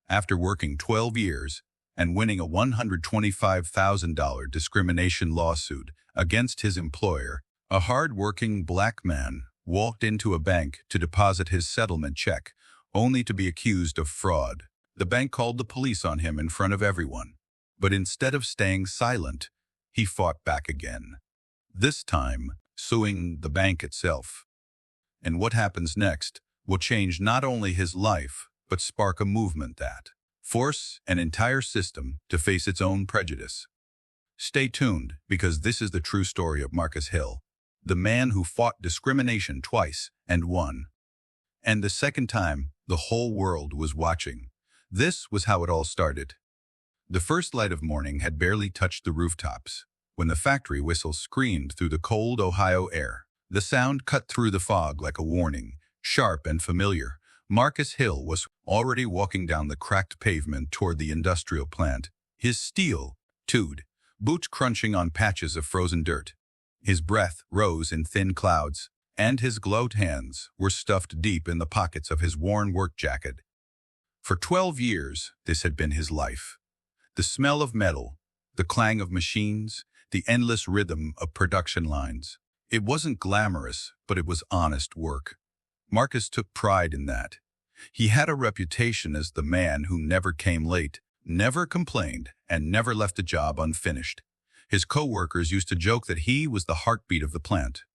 After working 12 years and winning a $125,000 discrimination lawsuit against his employer, a hard-working black man walked into a bank to deposit his settlement check, only to be accused of fraud. The bank called the police on him in front of everyone, but instead of staying silent, he fought back again, this time suing the bank itself. And what happens next will change not only his life, but spark a movement that force an entire system to face its own prejudice. Stay tuned, because this is the true story of Marcus Hill, the man who fought discrimination twice and won. And the second time, the whole world was watching. This was how it all started. The first light of morning had barely touched the rooftops when the factory whistle screamed through the cold Ohio air. The sound cut through the fog like a warning, sharp and familiar. Marcus Hill was already walking down the cracked pavement toward the industrial plant, his steel-toed boots crunching on patches of frozen dirt. His breath rose in thin clouds, and his gloved hands were stuffed deep in the pockets of his worn work jacket. For 12 years, this had been his life. The smell of metal, the clang of machines, the endless rhythm of production lines. It wasn't glamorous, but it was honest work. Marcus took pride in that. He had a reputation as the man who never came late, never complained, and never left a job unfinished. His co-workers used to joke that he was the heartbeat of the plant.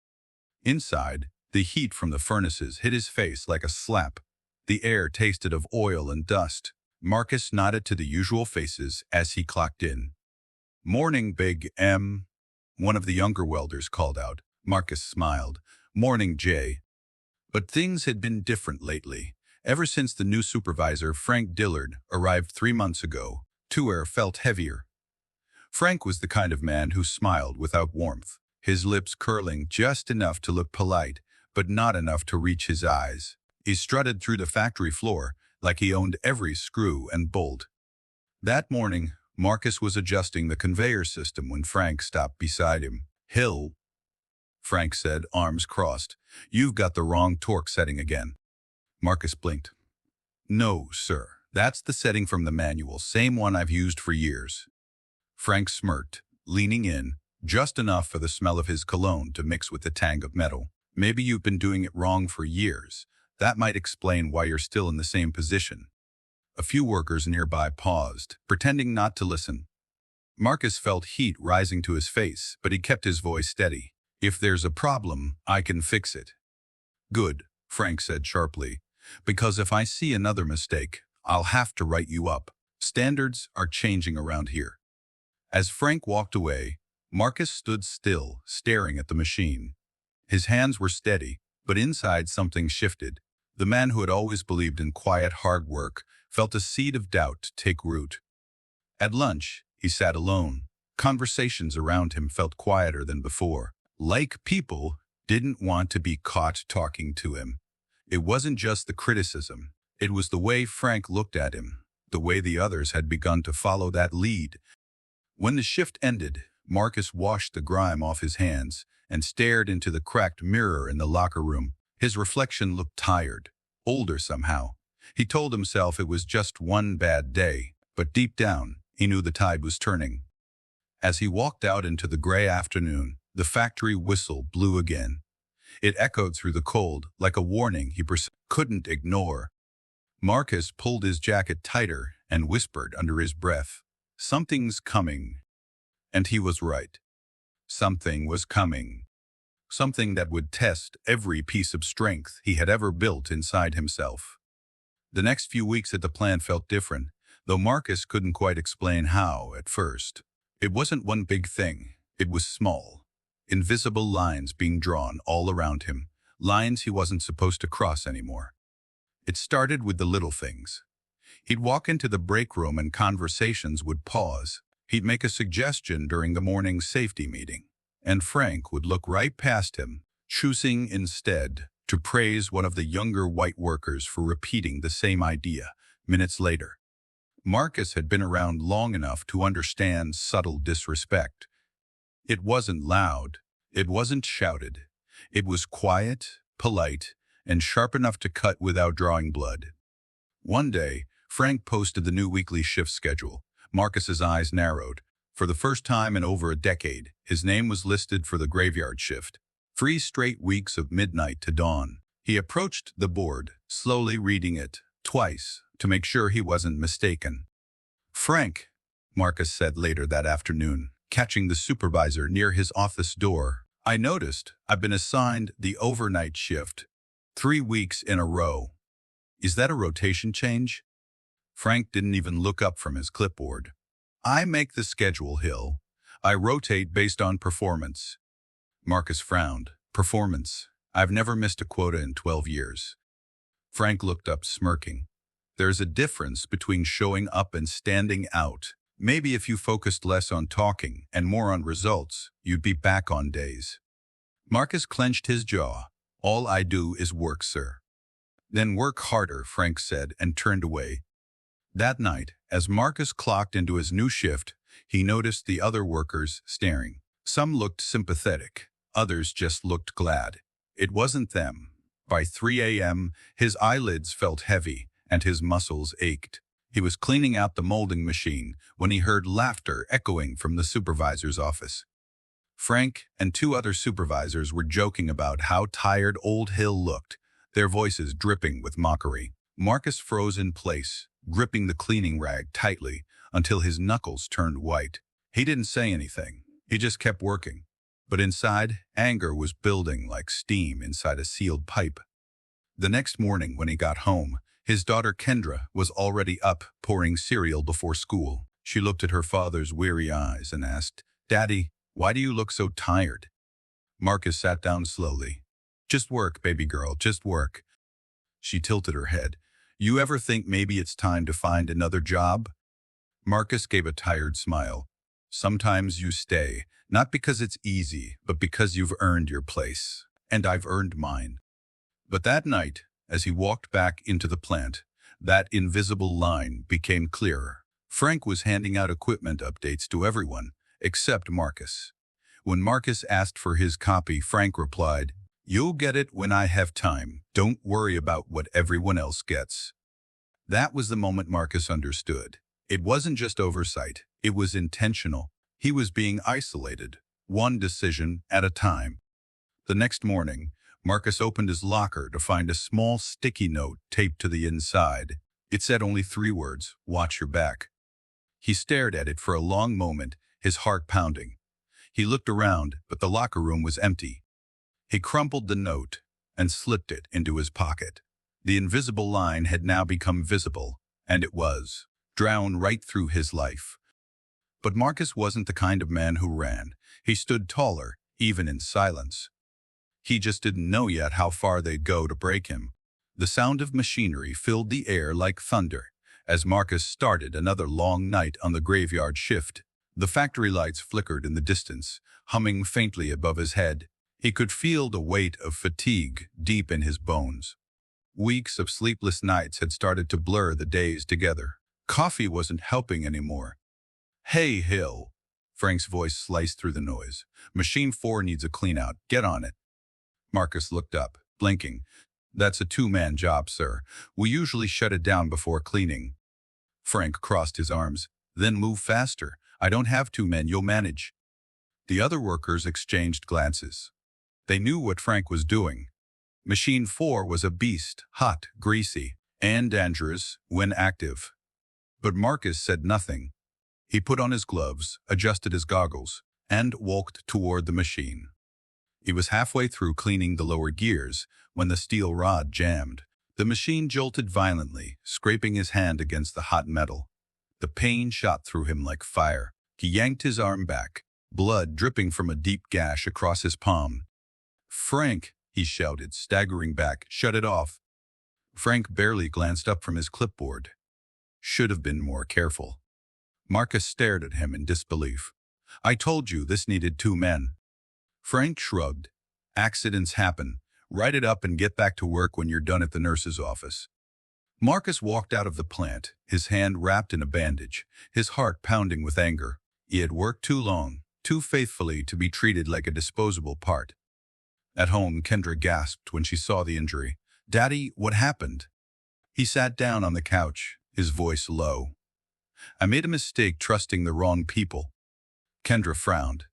Inside, the heat from the furnaces hit his face like a slap. The air tasted of oil and dust. Marcus nodded to the usual faces as he clocked in. "Morning, Big M," one of the younger welders called out. Marcus smiled. "Morning, Jay." But things had been different lately. Ever since the new supervisor, Frank Dillard, arrived 3 months ago, the air felt heavier. Frank was the kind of man who smiled without warmth, his lips curling just enough to look polite, but not enough to reach his eyes. He strutted through the factory floor like he owned every screw and bolt. That morning, Marcus was adjusting the conveyor system when Frank stopped beside him. "Hill," Frank said, arms crossed, "you've got the wrong torque setting again." Marcus blinked. "No, sir. That's the setting from the manual, same one I've used for years." Frank smirked, leaning in, just enough for the smell of his cologne to mix with the tang of metal. "Maybe you've been doing it wrong for years. That might explain why you're still in the same position." A few workers nearby paused, pretending not to listen. Marcus felt heat rising to his face, but he kept his voice steady. "If there's a problem, I can fix it." "Good," Frank said sharply, "because if I see another mistake, I'll have to write you up. Standards are changing around here." As Frank walked away, Marcus stood still, staring at the machine. His hands were steady, but inside something shifted. The man who had always believed in quiet, hard work felt a seed of doubt take root. At lunch, he sat alone. Conversations around him felt quieter than before. Like people didn't want to be caught talking to him. It wasn't just the criticism. It was the way Frank looked at him, the way the others had begun to follow that lead. When the shift ended, Marcus washed the grime off his hands and stared into the cracked mirror in the locker room. His reflection looked tired, older somehow. He told himself it was just one bad day, but deep down, he knew the tide was turning. As he walked out into the gray afternoon, the factory whistle blew again. It echoed through the cold like a warning he couldn't ignore. Marcus pulled his jacket tighter and whispered under his breath, "Something's coming." And he was right. Something was coming. Something that would test every piece of strength he had ever built inside himself. The next few weeks at the plant felt different, though Marcus couldn't quite explain how at first. It wasn't one big thing. It was small. Invisible lines being drawn all around him, lines he wasn't supposed to cross anymore. It started with the little things. He'd walk into the break room and conversations would pause. He'd make a suggestion during the morning safety meeting, and Frank would look right past him, choosing instead to praise one of the younger white workers for repeating the same idea minutes later. Marcus had been around long enough to understand subtle disrespect. It wasn't loud, it wasn't shouted. It was quiet, polite, and sharp enough to cut without drawing blood. One day, Frank posted the new weekly shift schedule. Marcus's eyes narrowed. For the first time in over a decade, his name was listed for the graveyard shift. 3 straight weeks of midnight to dawn. He approached the board, slowly reading it, twice, to make sure he wasn't mistaken. "Frank," Marcus said later that afternoon, catching the supervisor near his office door, "I noticed I've been assigned the overnight shift 3 weeks in a row. Is that a rotation change?" Frank didn't even look up from his clipboard. "I make the schedule, Hill. I rotate based on performance." Marcus frowned. "Performance? I've never missed a quota in 12 years. Frank looked up, smirking. "There's a difference between showing up and standing out. Maybe if you focused less on talking and more on results, you'd be back on days." Marcus clenched his jaw. "All I do is work, sir." "Then work harder," Frank said, and turned away. That night, as Marcus clocked into his new shift, he noticed the other workers staring. Some looked sympathetic, others just looked glad. It wasn't them. By 3 a.m., his eyelids felt heavy and his muscles ached. He was cleaning out the molding machine when he heard laughter echoing from the supervisor's office. Frank and 2 other supervisors were joking about how tired old Hill looked, their voices dripping with mockery. Marcus froze in place, gripping the cleaning rag tightly until his knuckles turned white. He didn't say anything. He just kept working. But inside, anger was building like steam inside a sealed pipe. The next morning when he got home, his daughter Kendra was already up pouring cereal before school. She looked at her father's weary eyes and asked, "Daddy, why do you look so tired?" Marcus sat down slowly. "Just work, baby girl, just work." She tilted her head. "You ever think maybe it's time to find another job?" Marcus gave a tired smile. "Sometimes you stay, not because it's easy, but because you've earned your place. And I've earned mine." But that night, as he walked back into the plant, that invisible line became clearer. Frank was handing out equipment updates to everyone, except Marcus. When Marcus asked for his copy, Frank replied, "You'll get it when I have time. Don't worry about what everyone else gets." That was the moment Marcus understood. It wasn't just oversight, it was intentional. He was being isolated, one decision at a time. The next morning, Marcus opened his locker to find a small sticky note taped to the inside. It said only 3 words, "Watch your back." He stared at it for a long moment, his heart pounding. He looked around, but the locker room was empty. He crumpled the note and slipped it into his pocket. The invisible line had now become visible, and it was drowned right through his life. But Marcus wasn't the kind of man who ran. He stood taller, even in silence. He just didn't know yet how far they'd go to break him. The sound of machinery filled the air like thunder as Marcus started another long night on the graveyard shift. The factory lights flickered in the distance, humming faintly above his head. He could feel the weight of fatigue deep in his bones. Weeks of sleepless nights had started to blur the days together. Coffee wasn't helping anymore. "Hey, Hill." Frank's voice sliced through the noise. "Machine 4 needs a clean-out. Get on it." Marcus looked up, blinking. "That's a 2-man job, sir. We usually shut it down before cleaning." Frank crossed his arms. "Then move faster. I don't have 2 men. You'll manage." The other workers exchanged glances. They knew what Frank was doing. Machine 4 was a beast, hot, greasy, and dangerous when active. But Marcus said nothing. He put on his gloves, adjusted his goggles, and walked toward the machine. He was halfway through cleaning the lower gears when the steel rod jammed. The machine jolted violently, scraping his hand against the hot metal. The pain shot through him like fire. He yanked his arm back, blood dripping from a deep gash across his palm. "Frank," he shouted, staggering back, "shut it off." Frank barely glanced up from his clipboard. Should have been more careful. Marcus stared at him in disbelief. "I told you this needed 2 men. Frank shrugged. "Accidents happen. Write it up and get back to work when you're done at the nurse's office." Marcus walked out of the plant, his hand wrapped in a bandage, his heart pounding with anger. He had worked too long, too faithfully to be treated like a disposable part. At home, Kendra gasped when she saw the injury. "Daddy, what happened?" He sat down on the couch, his voice low. I made a mistake trusting the wrong people. Kendra frowned.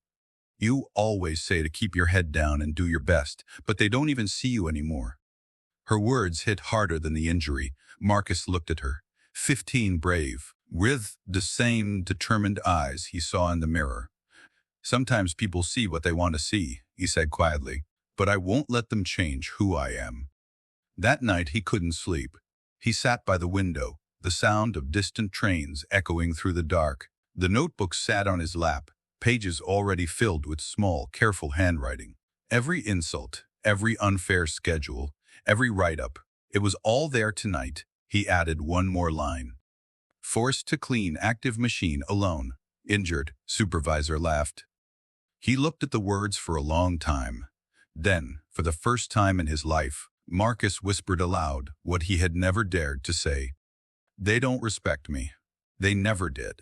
You always say to keep your head down and do your best, but they don't even see you anymore. Her words hit harder than the injury. Marcus looked at her, 15 brave, with the same determined eyes he saw in the mirror. Sometimes people see what they want to see, he said quietly, but I won't let them change who I am. That night he couldn't sleep. He sat by the window, the sound of distant trains echoing through the dark. The notebook sat on his lap, pages already filled with small, careful handwriting. Every insult, every unfair schedule, every write-up, it was all there tonight. He added one more line. Forced to clean active machine alone. Injured, supervisor laughed. He looked at the words for a long time. Then, for the first time in his life, Marcus whispered aloud what he had never dared to say. They don't respect me. They never did.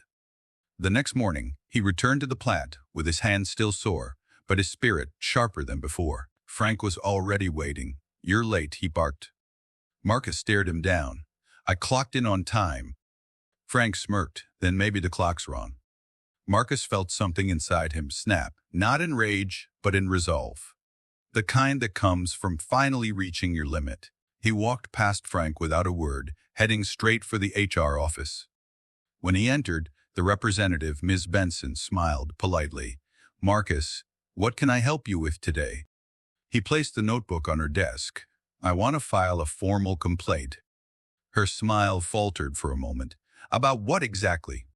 The next morning, he returned to the plant with his hands still sore, but his spirit sharper than before. Frank was already waiting. You're late, he barked. Marcus stared him down. I clocked in on time. Frank smirked. Then maybe the clock's wrong. Marcus felt something inside him snap, not in rage, but in resolve. The kind that comes from finally reaching your limit. He walked past Frank without a word, heading straight for the HR office. When he entered, the representative, Ms. Benson, smiled politely. Marcus, what can I help you with today? He placed the notebook on her desk. I want to file a formal complaint. Her smile faltered for a moment. About what exactly?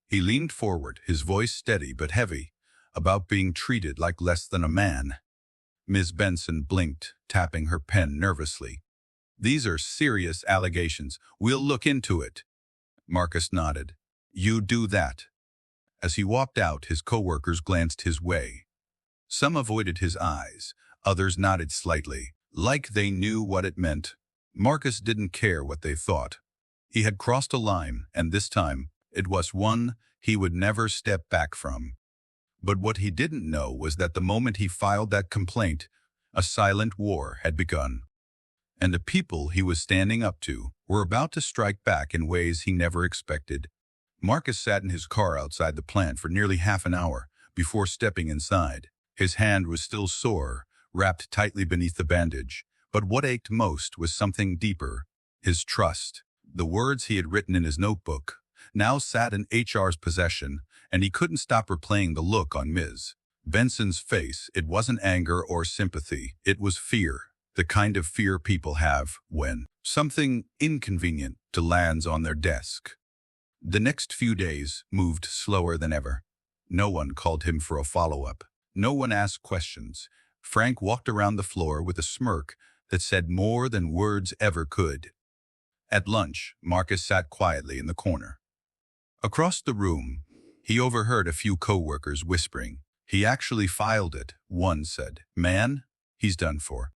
He leaned forward, his voice steady but heavy. About being treated like less than a man. Ms. Benson blinked, tapping her pen nervously. These are serious allegations. We'll look into it. Marcus nodded. You do that. As he walked out, his coworkers glanced his way. Some avoided his eyes, others nodded slightly, like they knew what it meant. Marcus didn't care what they thought. He had crossed a line, and this time, it was one he would never step back from. But what he didn't know was that the moment he filed that complaint, a silent war had begun. And the people he was standing up to were about to strike back in ways he never expected. Marcus sat in his car outside the plant for nearly half an hour before stepping inside. His hand was still sore, wrapped tightly beneath the bandage. But what ached most was something deeper, his trust. The words he had written in his notebook now sat in HR's possession, and he couldn't stop replaying the look on Ms. Benson's face. It wasn't anger or sympathy. It was fear, the kind of fear people have when something inconvenient lands on their desk. The next few days moved slower than ever. No one called him for a follow-up. No one asked questions. Frank walked around the floor with a smirk that said more than words ever could. At lunch, Marcus sat quietly in the corner. Across the room, he overheard a few coworkers whispering. He actually filed it, one said. Man, he's done for.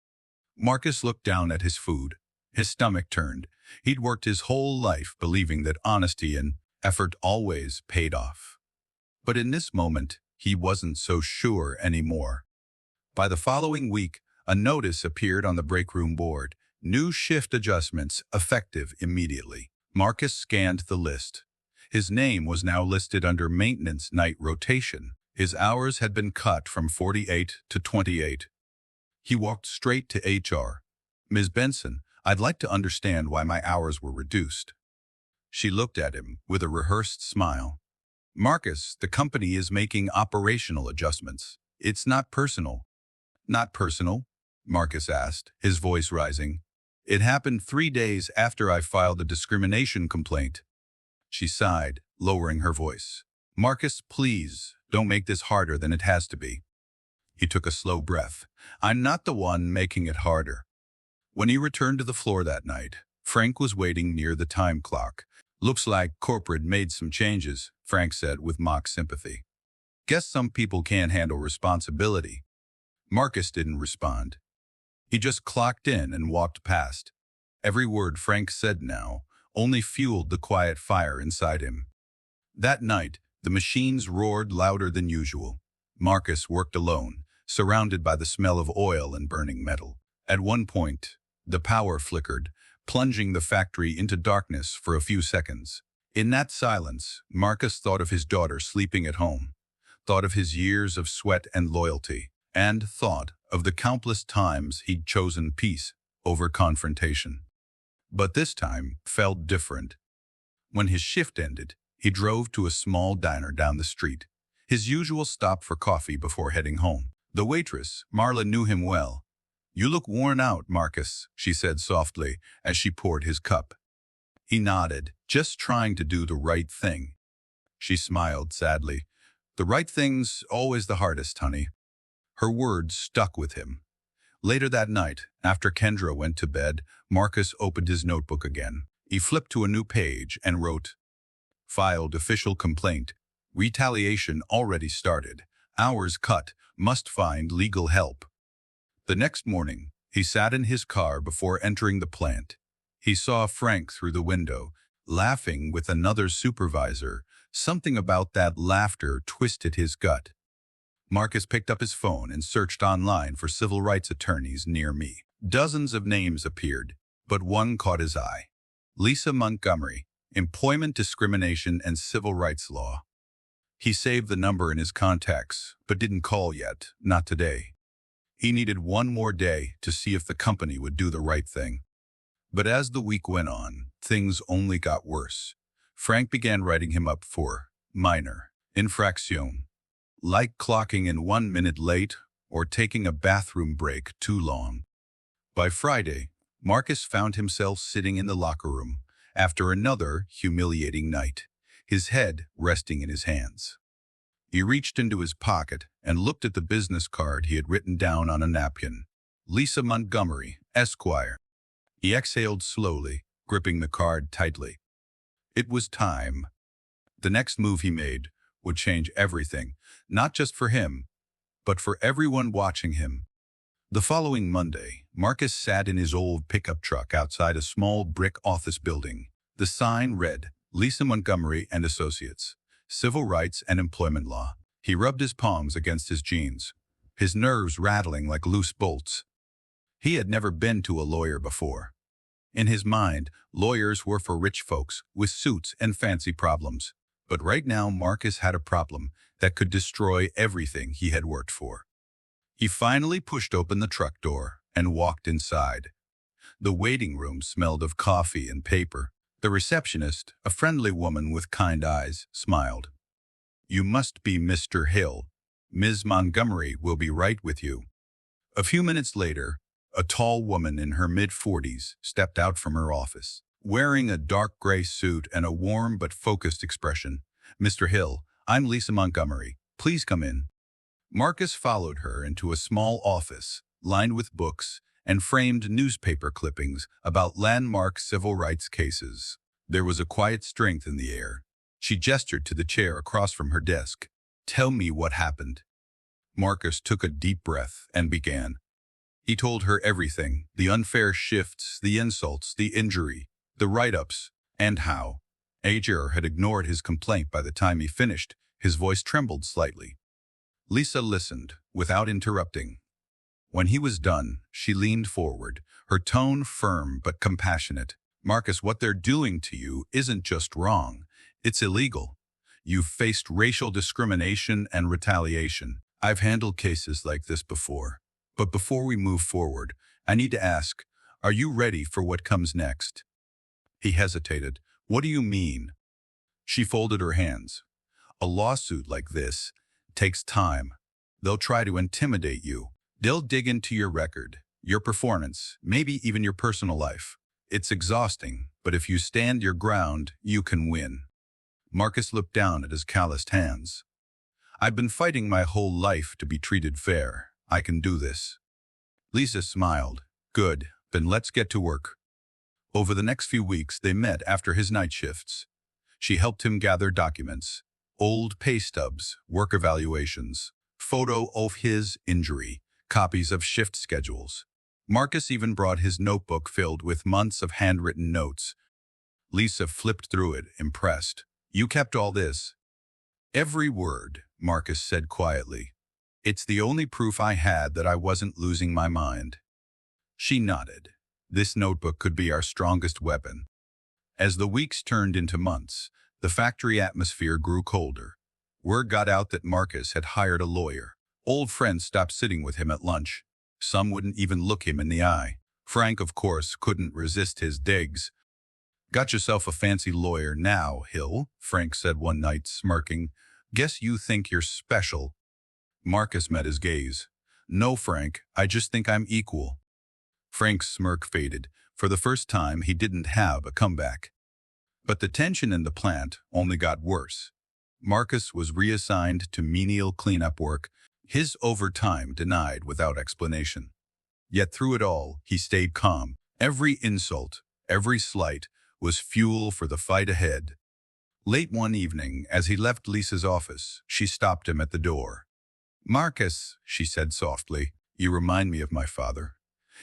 Marcus looked down at his food. His stomach turned. He'd worked his whole life believing that honesty and effort always paid off. But in this moment, he wasn't so sure anymore. By the following week, a notice appeared on the break room board. New shift adjustments effective immediately. Marcus scanned the list. His name was now listed under maintenance night rotation. His hours had been cut from 48 to 28. He walked straight to HR. Ms. Benson, I'd like to understand why my hours were reduced. She looked at him with a rehearsed smile. Marcus, the company is making operational adjustments. It's not personal. Not personal? Marcus asked, his voice rising. It happened 3 days after I filed a discrimination complaint. She sighed, lowering her voice. Marcus, please, don't make this harder than it has to be. He took a slow breath. I'm not the one making it harder. When he returned to the floor that night, Frank was waiting near the time clock. Looks like corporate made some changes, Frank said with mock sympathy. Guess some people can't handle responsibility. Marcus didn't respond. He just clocked in and walked past. Every word Frank said now only fueled the quiet fire inside him. That night, the machines roared louder than usual. Marcus worked alone, surrounded by the smell of oil and burning metal. At one point, the power flickered, plunging the factory into darkness for a few seconds. In that silence, Marcus thought of his daughter sleeping at home, thought of his years of sweat and loyalty, and thought of the countless times he'd chosen peace over confrontation. But this time felt different. When his shift ended, he drove to a small diner down the street, his usual stop for coffee before heading home. The waitress, Marla, knew him well. "You look worn out, Marcus," she said softly as she poured his cup. He nodded, "Just trying to do the right thing." She smiled sadly. "The right thing's always the hardest, honey." Her words stuck with him. Later that night, after Kendra went to bed, Marcus opened his notebook again. He flipped to a new page and wrote, "Filed official complaint. Retaliation already started. Hours cut. Must find legal help." The next morning, he sat in his car before entering the plant. He saw Frank through the window, laughing with another supervisor. Something about that laughter twisted his gut. Marcus picked up his phone and searched online for civil rights attorneys near me. Dozens of names appeared, but one caught his eye. Lisa Montgomery, Employment Discrimination and Civil Rights Law. He saved the number in his contacts, but didn't call yet, not today. He needed one more day to see if the company would do the right thing. But as the week went on, things only got worse. Frank began writing him up for minor infraction, like clocking in 1 minute late or taking a bathroom break too long. By Friday, Marcus found himself sitting in the locker room after another humiliating night, his head resting in his hands. He reached into his pocket and looked at the business card he had written down on a napkin. Lisa Montgomery, Esquire. He exhaled slowly, gripping the card tightly. It was time. The next move he made would change everything, not just for him, but for everyone watching him. The following Monday, Marcus sat in his old pickup truck outside a small brick office building. The sign read, "Lisa Montgomery and Associates, Civil Rights and Employment Law." He rubbed his palms against his jeans, his nerves rattling like loose bolts. He had never been to a lawyer before. In his mind, lawyers were for rich folks with suits and fancy problems. But right now, Marcus had a problem that could destroy everything he had worked for. He finally pushed open the truck door and walked inside. The waiting room smelled of coffee and paper. The receptionist, a friendly woman with kind eyes, smiled. "You must be Mr. Hill. Ms. Montgomery will be right with you." A few minutes later, a tall woman in her mid-40s stepped out from her office, wearing a dark gray suit and a warm but focused expression. "Mr. Hill, I'm Lisa Montgomery. Please come in." Marcus followed her into a small office, lined with books and framed newspaper clippings about landmark civil rights cases. There was a quiet strength in the air. She gestured to the chair across from her desk. "Tell me what happened." Marcus took a deep breath and began. He told her everything, the unfair shifts, the insults, the injury, the write-ups, and how HR had ignored his complaint. By the time he finished, his voice trembled slightly. Lisa listened, without interrupting. When he was done, she leaned forward, her tone firm but compassionate. "Marcus, what they're doing to you isn't just wrong. It's illegal. You've faced racial discrimination and retaliation. I've handled cases like this before. But before we move forward, I need to ask, are you ready for what comes next?" He hesitated. "What do you mean?" She folded her hands. "A lawsuit like this takes time. They'll try to intimidate you. They'll dig into your record, your performance, maybe even your personal life. It's exhausting, but if you stand your ground, you can win." Marcus looked down at his calloused hands. "I've been fighting my whole life to be treated fair. I can do this." Lisa smiled. "Good, then let's get to work." Over the next few weeks, they met after his night shifts. She helped him gather documents, old pay stubs, work evaluations, photo of his injury, copies of shift schedules. Marcus even brought his notebook filled with months of handwritten notes. Lisa flipped through it, impressed. "You kept all this?" "Every word," Marcus said quietly. "It's the only proof I had that I wasn't losing my mind." She nodded. This notebook could be our strongest weapon. As the weeks turned into months, the factory atmosphere grew colder. Word got out that Marcus had hired a lawyer. Old friends stopped sitting with him at lunch. Some wouldn't even look him in the eye. Frank, of course, couldn't resist his digs. "Got yourself a fancy lawyer now, Hill," Frank said one night, smirking. "Guess you think you're special." Marcus met his gaze. "No, Frank, I just think I'm equal." Frank's smirk faded. For the first time, he didn't have a comeback. But the tension in the plant only got worse. Marcus was reassigned to menial cleanup work, his overtime denied without explanation. Yet through it all, he stayed calm. Every insult, every slight, was fuel for the fight ahead. Late one evening, as he left Lisa's office, she stopped him at the door. "Marcus," she said softly, "you remind me of my father.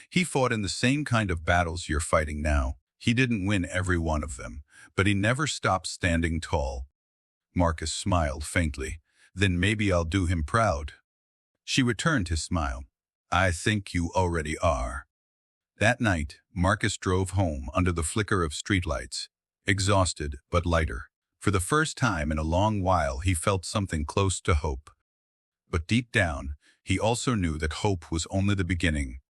He fought in the same kind of battles you're fighting now. He didn't win every one of them, but he never stopped standing tall." Marcus smiled faintly. "Then maybe I'll do him proud." She returned his smile. "I think you already are." That night, Marcus drove home under the flicker of streetlights, exhausted but lighter. For the first time in a long while, he felt something close to hope. But deep down, he also knew that hope was only the beginning.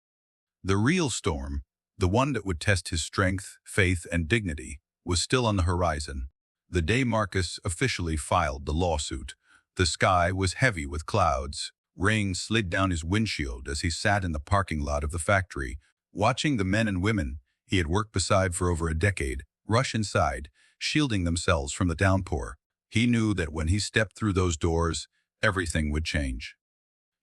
The real storm, the one that would test his strength, faith, and dignity, was still on the horizon. The day Marcus officially filed the lawsuit, the sky was heavy with clouds. Rain slid down his windshield as he sat in the parking lot of the factory, watching the men and women he had worked beside for over a decade rush inside, shielding themselves from the downpour. He knew that when he stepped through those doors, everything would change.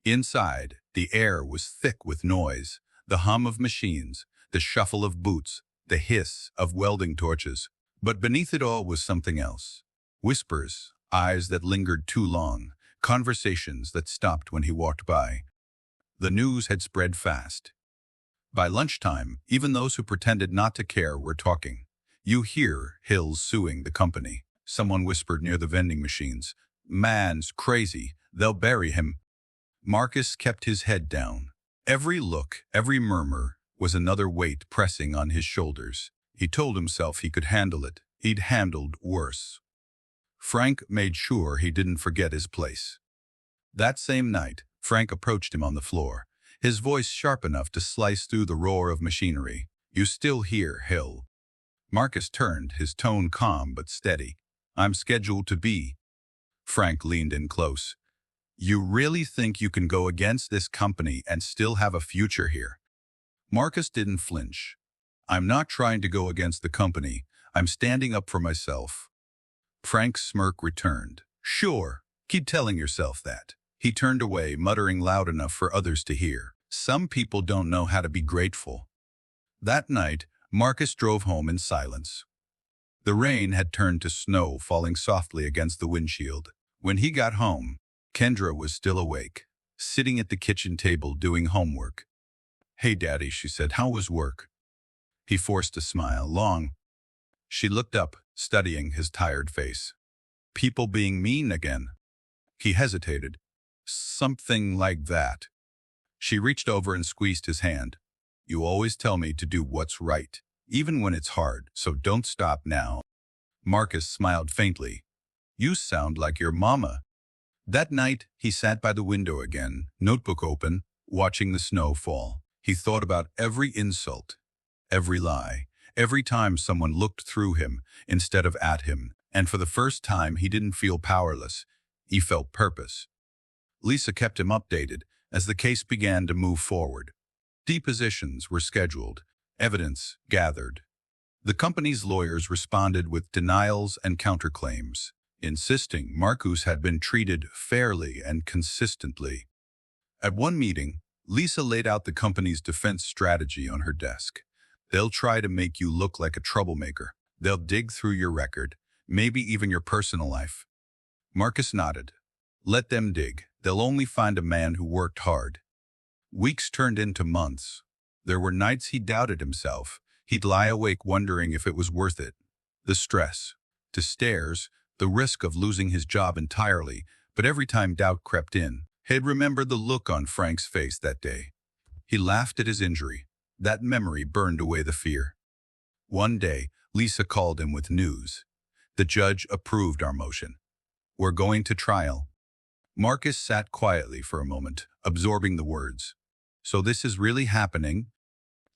Inside, the air was thick with noise, the hum of machines, the shuffle of boots, the hiss of welding torches. But beneath it all was something else. Whispers, eyes that lingered too long, conversations that stopped when he walked by. The news had spread fast. By lunchtime, even those who pretended not to care were talking. "You hear Hill's suing the company," someone whispered near the vending machines. "Man's crazy. They'll bury him." Marcus kept his head down. Every look, every murmur, was another weight pressing on his shoulders. He told himself he could handle it. He'd handled worse. Frank made sure he didn't forget his place. That same night, Frank approached him on the floor, his voice sharp enough to slice through the roar of machinery. "You still here, Hill?" Marcus turned, his tone calm but steady. "I'm scheduled to be." Frank leaned in close. "You really think you can go against this company and still have a future here?" Marcus didn't flinch. "I'm not trying to go against the company. I'm standing up for myself." Frank's smirk returned. "Sure, keep telling yourself that." He turned away, muttering loud enough for others to hear. "Some people don't know how to be grateful." That night, Marcus drove home in silence. The rain had turned to snow, falling softly against the windshield. When he got home, Kendra was still awake, sitting at the kitchen table doing homework. "Hey, Daddy," she said, "how was work?" He forced a smile. "Long." She looked up, studying his tired face. "People being mean again?" He hesitated. "Something like that." She reached over and squeezed his hand. "You always tell me to do what's right, even when it's hard, so don't stop now." Marcus smiled faintly. "You sound like your mama." That night, he sat by the window again, notebook open, watching the snow fall. He thought about every insult, every lie, every time someone looked through him instead of at him, and for the first time he didn't feel powerless. He felt purpose. Lisa kept him updated as the case began to move forward. Depositions were scheduled, evidence gathered. The company's lawyers responded with denials and counterclaims, insisting Marcus had been treated fairly and consistently. At one meeting, Lisa laid out the company's defense strategy on her desk. "They'll try to make you look like a troublemaker. They'll dig through your record, maybe even your personal life." Marcus nodded. "Let them dig. They'll only find a man who worked hard." Weeks turned into months. There were nights he doubted himself. He'd lie awake wondering if it was worth it. The stress, the stares, the risk of losing his job entirely, but every time doubt crept in, he'd remembered the look on Frank's face that day. He laughed at his injury. That memory burned away the fear. One day, Lisa called him with news. The judge approved our motion. We're going to trial. Marcus sat quietly for a moment, absorbing the words. So this is really happening?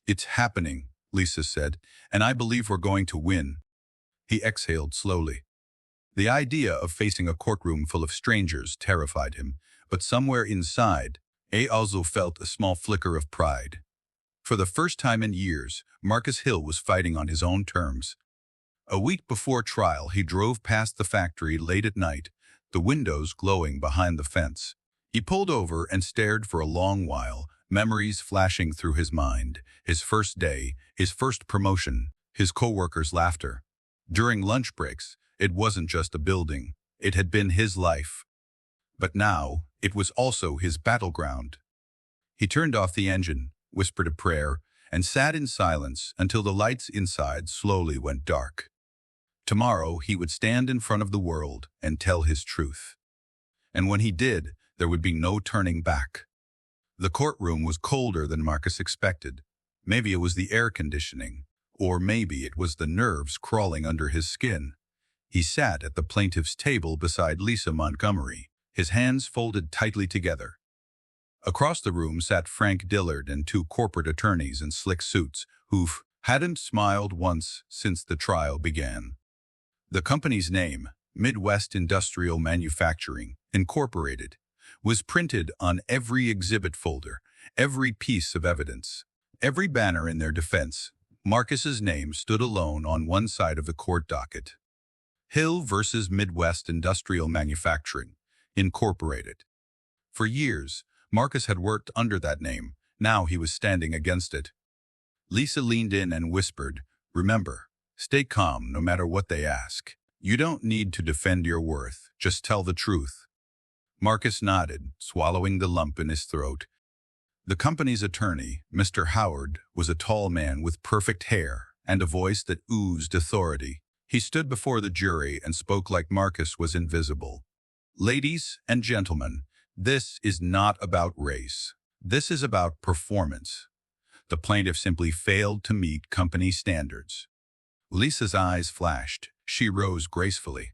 It's happening, Lisa said, and I believe we're going to win. He exhaled slowly. The idea of facing a courtroom full of strangers terrified him, but somewhere inside, he also felt a small flicker of pride. For the first time in years, Marcus Hill was fighting on his own terms. A week before trial, he drove past the factory late at night, the windows glowing behind the fence. He pulled over and stared for a long while, memories flashing through his mind. His first day, his first promotion, his co-workers' laughter. During lunch breaks, it wasn't just a building. It had been his life. But now, it was also his battleground. He turned off the engine, whispered a prayer, and sat in silence until the lights inside slowly went dark. Tomorrow, he would stand in front of the world and tell his truth. And when he did, there would be no turning back. The courtroom was colder than Marcus expected. Maybe it was the air conditioning, or maybe it was the nerves crawling under his skin. He sat at the plaintiff's table beside Lisa Montgomery, his hands folded tightly together. Across the room sat Frank Dillard and two corporate attorneys in slick suits who hadn't smiled once since the trial began. The company's name, Midwest Industrial Manufacturing, Incorporated, was printed on every exhibit folder, every piece of evidence, every banner in their defense. Marcus's name stood alone on one side of the court docket. Hill versus Midwest Industrial Manufacturing, Incorporated. For years, Marcus had worked under that name. Now he was standing against it. Lisa leaned in and whispered, "Remember, stay calm no matter what they ask. You don't need to defend your worth, just tell the truth." Marcus nodded, swallowing the lump in his throat. The company's attorney, Mr. Howard, was a tall man with perfect hair and a voice that oozed authority. He stood before the jury and spoke like Marcus was invisible. "Ladies and gentlemen, this is not about race. This is about performance. The plaintiff simply failed to meet company standards." Lisa's eyes flashed. She rose gracefully.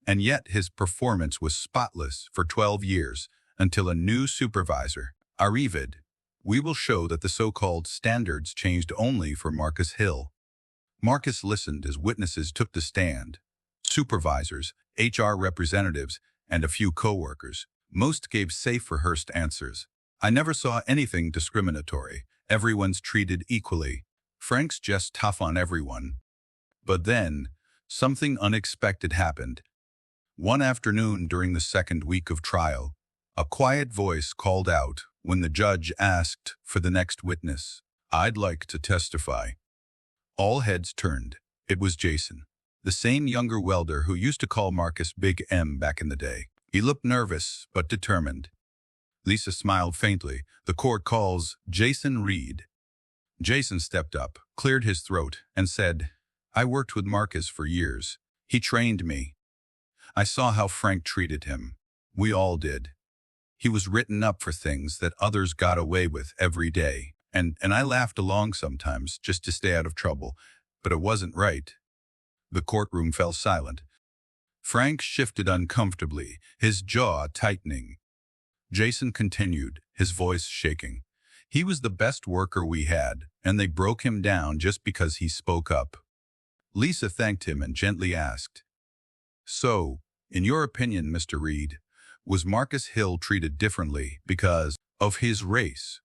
And yet his performance was spotless for 12 years until a new supervisor, Arivid. We will show that the so-called standards changed only for Marcus Hill. Marcus listened as witnesses took the stand. Supervisors, HR representatives, and a few co-workers. Most gave safe, rehearsed answers. "I never saw anything discriminatory. Everyone's treated equally. Frank's just tough on everyone." But then, something unexpected happened. One afternoon during the second week of trial, a quiet voice called out when the judge asked for the next witness. "I'd like to testify." All heads turned. It was Jason, the same younger welder who used to call Marcus Big M back in the day. He looked nervous but determined. Lisa smiled faintly. "The court calls Jason Reed." Jason stepped up, cleared his throat, and said, "I worked with Marcus for years. He trained me. I saw how Frank treated him. We all did. He was written up for things that others got away with every day. And I laughed along sometimes just to stay out of trouble, but it wasn't right." The courtroom fell silent. Frank shifted uncomfortably, his jaw tightening. Jason continued, his voice shaking. "He was the best worker we had, and they broke him down just because he spoke up." Lisa thanked him and gently asked, "So, in your opinion, Mr. Reed, was Marcus Hill treated differently because of his race?"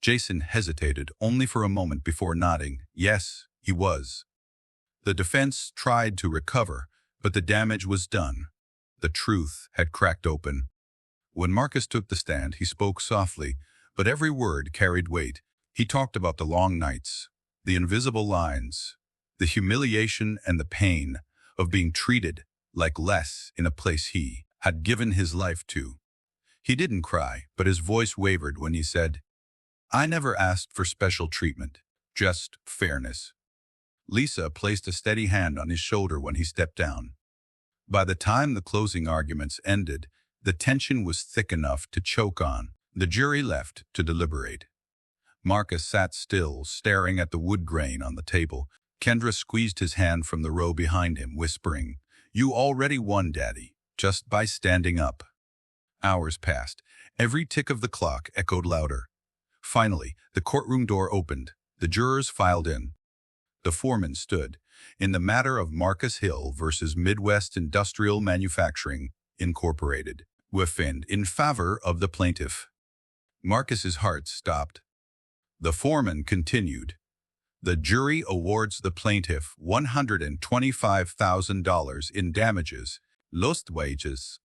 Jason hesitated only for a moment before nodding. "Yes, he was." The defense tried to recover, but the damage was done. The truth had cracked open. When Marcus took the stand, he spoke softly, but every word carried weight. He talked about the long nights, the invisible lines, the humiliation and the pain of being treated like less in a place he had given his life to. He didn't cry, but his voice wavered when he said, "I never asked for special treatment, just fairness." Lisa placed a steady hand on his shoulder when he stepped down. By the time the closing arguments ended, the tension was thick enough to choke on. The jury left to deliberate. Marcus sat still, staring at the wood grain on the table. Kendra squeezed his hand from the row behind him, whispering, "You already won, Daddy, just by standing up." Hours passed. Every tick of the clock echoed louder. Finally, the courtroom door opened. The jurors filed in. The foreman stood. In the matter of Marcus Hill versus Midwest Industrial Manufacturing, Incorporated, we find in favor of the plaintiff. Marcus's heart stopped. The foreman continued. The jury awards the plaintiff $125,000 in damages, lost wages.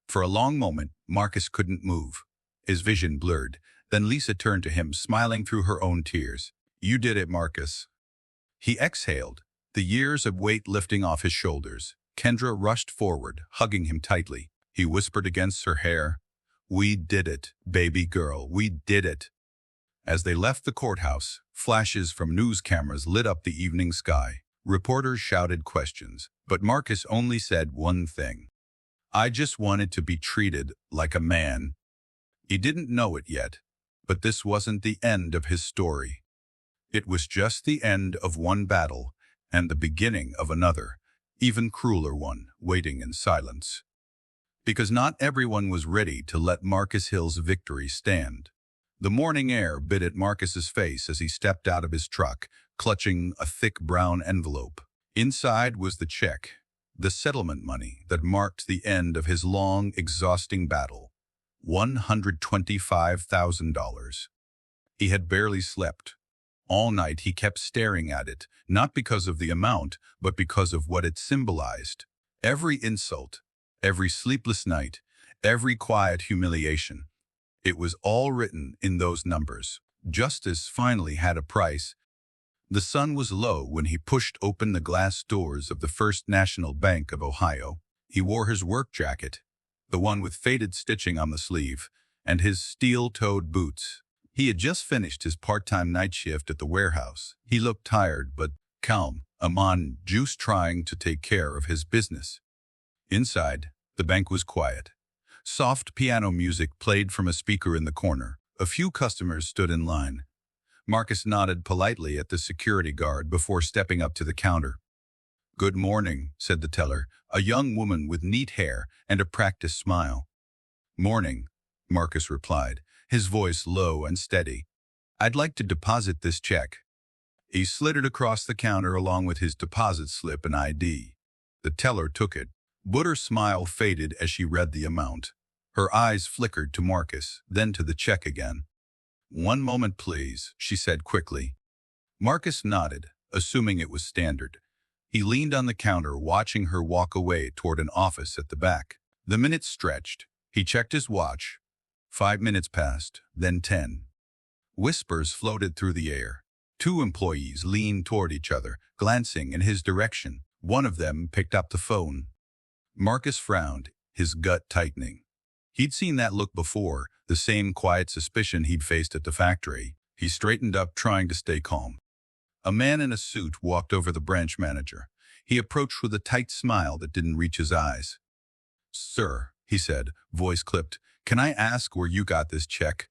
For a long moment, Marcus couldn't move. His vision blurred. Then Lisa turned to him, smiling through her own tears. "You did it, Marcus." He exhaled, the years of weight lifting off his shoulders. Kendra rushed forward, hugging him tightly. He whispered against her hair, "We did it, baby girl, we did it." As they left the courthouse, flashes from news cameras lit up the evening sky. Reporters shouted questions, but Marcus only said one thing. "I just wanted to be treated like a man." He didn't know it yet, but this wasn't the end of his story. It was just the end of one battle and the beginning of another, even crueler one, waiting in silence. Because not everyone was ready to let Marcus Hill's victory stand. The morning air bit at Marcus's face as he stepped out of his truck, clutching a thick brown envelope. Inside was the check, the settlement money that marked the end of his long, exhausting battle. $125,000. He had barely slept. All night he kept staring at it, not because of the amount, but because of what it symbolized. Every insult, every sleepless night, every quiet humiliation. It was all written in those numbers. Justice finally had a price. The sun was low when he pushed open the glass doors of the First National Bank of Ohio. He wore his work jacket, the one with faded stitching on the sleeve, and his steel-toed boots. He had just finished his part-time night shift at the warehouse. He looked tired but calm, a man just trying to take care of his business. Inside, the bank was quiet. Soft piano music played from a speaker in the corner. A few customers stood in line. Marcus nodded politely at the security guard before stepping up to the counter. "Good morning," said the teller, a young woman with neat hair and a practiced smile. "Morning," Marcus replied, his voice low and steady. "I'd like to deposit this check." He slid it across the counter along with his deposit slip and ID. The teller took it, but her smile faded as she read the amount. Her eyes flickered to Marcus, then to the check again. "1 moment, please," she said quickly. Marcus nodded, assuming it was standard. He leaned on the counter, watching her walk away toward an office at the back. The minutes stretched. He checked his watch. 5 minutes passed, then 10. Whispers floated through the air. 2 employees leaned toward each other, glancing in his direction. One of them picked up the phone. Marcus frowned, his gut tightening. He'd seen that look before, the same quiet suspicion he'd faced at the factory. He straightened up, trying to stay calm. A man in a suit walked over the branch manager. He approached with a tight smile that didn't reach his eyes. "Sir," he said, voice clipped, "can I ask where you got this check?"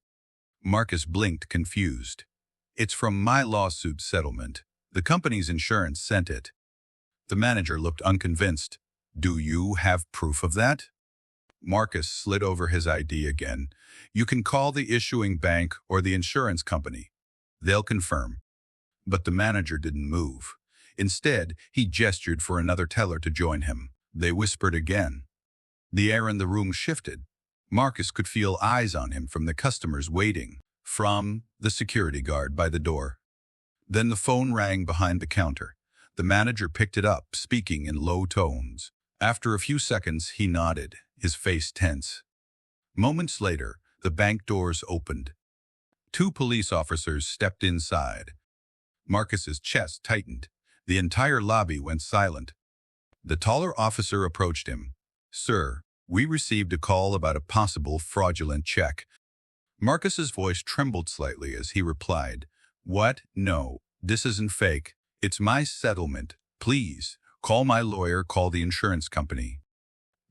Marcus blinked, confused. "It's from my lawsuit settlement. The company's insurance sent it." The manager looked unconvinced. "Do you have proof of that?" Marcus slid over his ID again. "You can call the issuing bank or the insurance company. They'll confirm." But the manager didn't move. Instead, he gestured for another teller to join him. They whispered again. The air in the room shifted. Marcus could feel eyes on him from the customers waiting, from the security guard by the door. Then the phone rang behind the counter. The manager picked it up, speaking in low tones. After a few seconds, he nodded, his face tense. Moments later, the bank doors opened. 2 police officers stepped inside. Marcus's chest tightened. The entire lobby went silent. The taller officer approached him. "Sir, we received a call about a possible fraudulent check." Marcus's voice trembled slightly as he replied, "What? No, this isn't fake. It's my settlement. Please, call my lawyer, call the insurance company."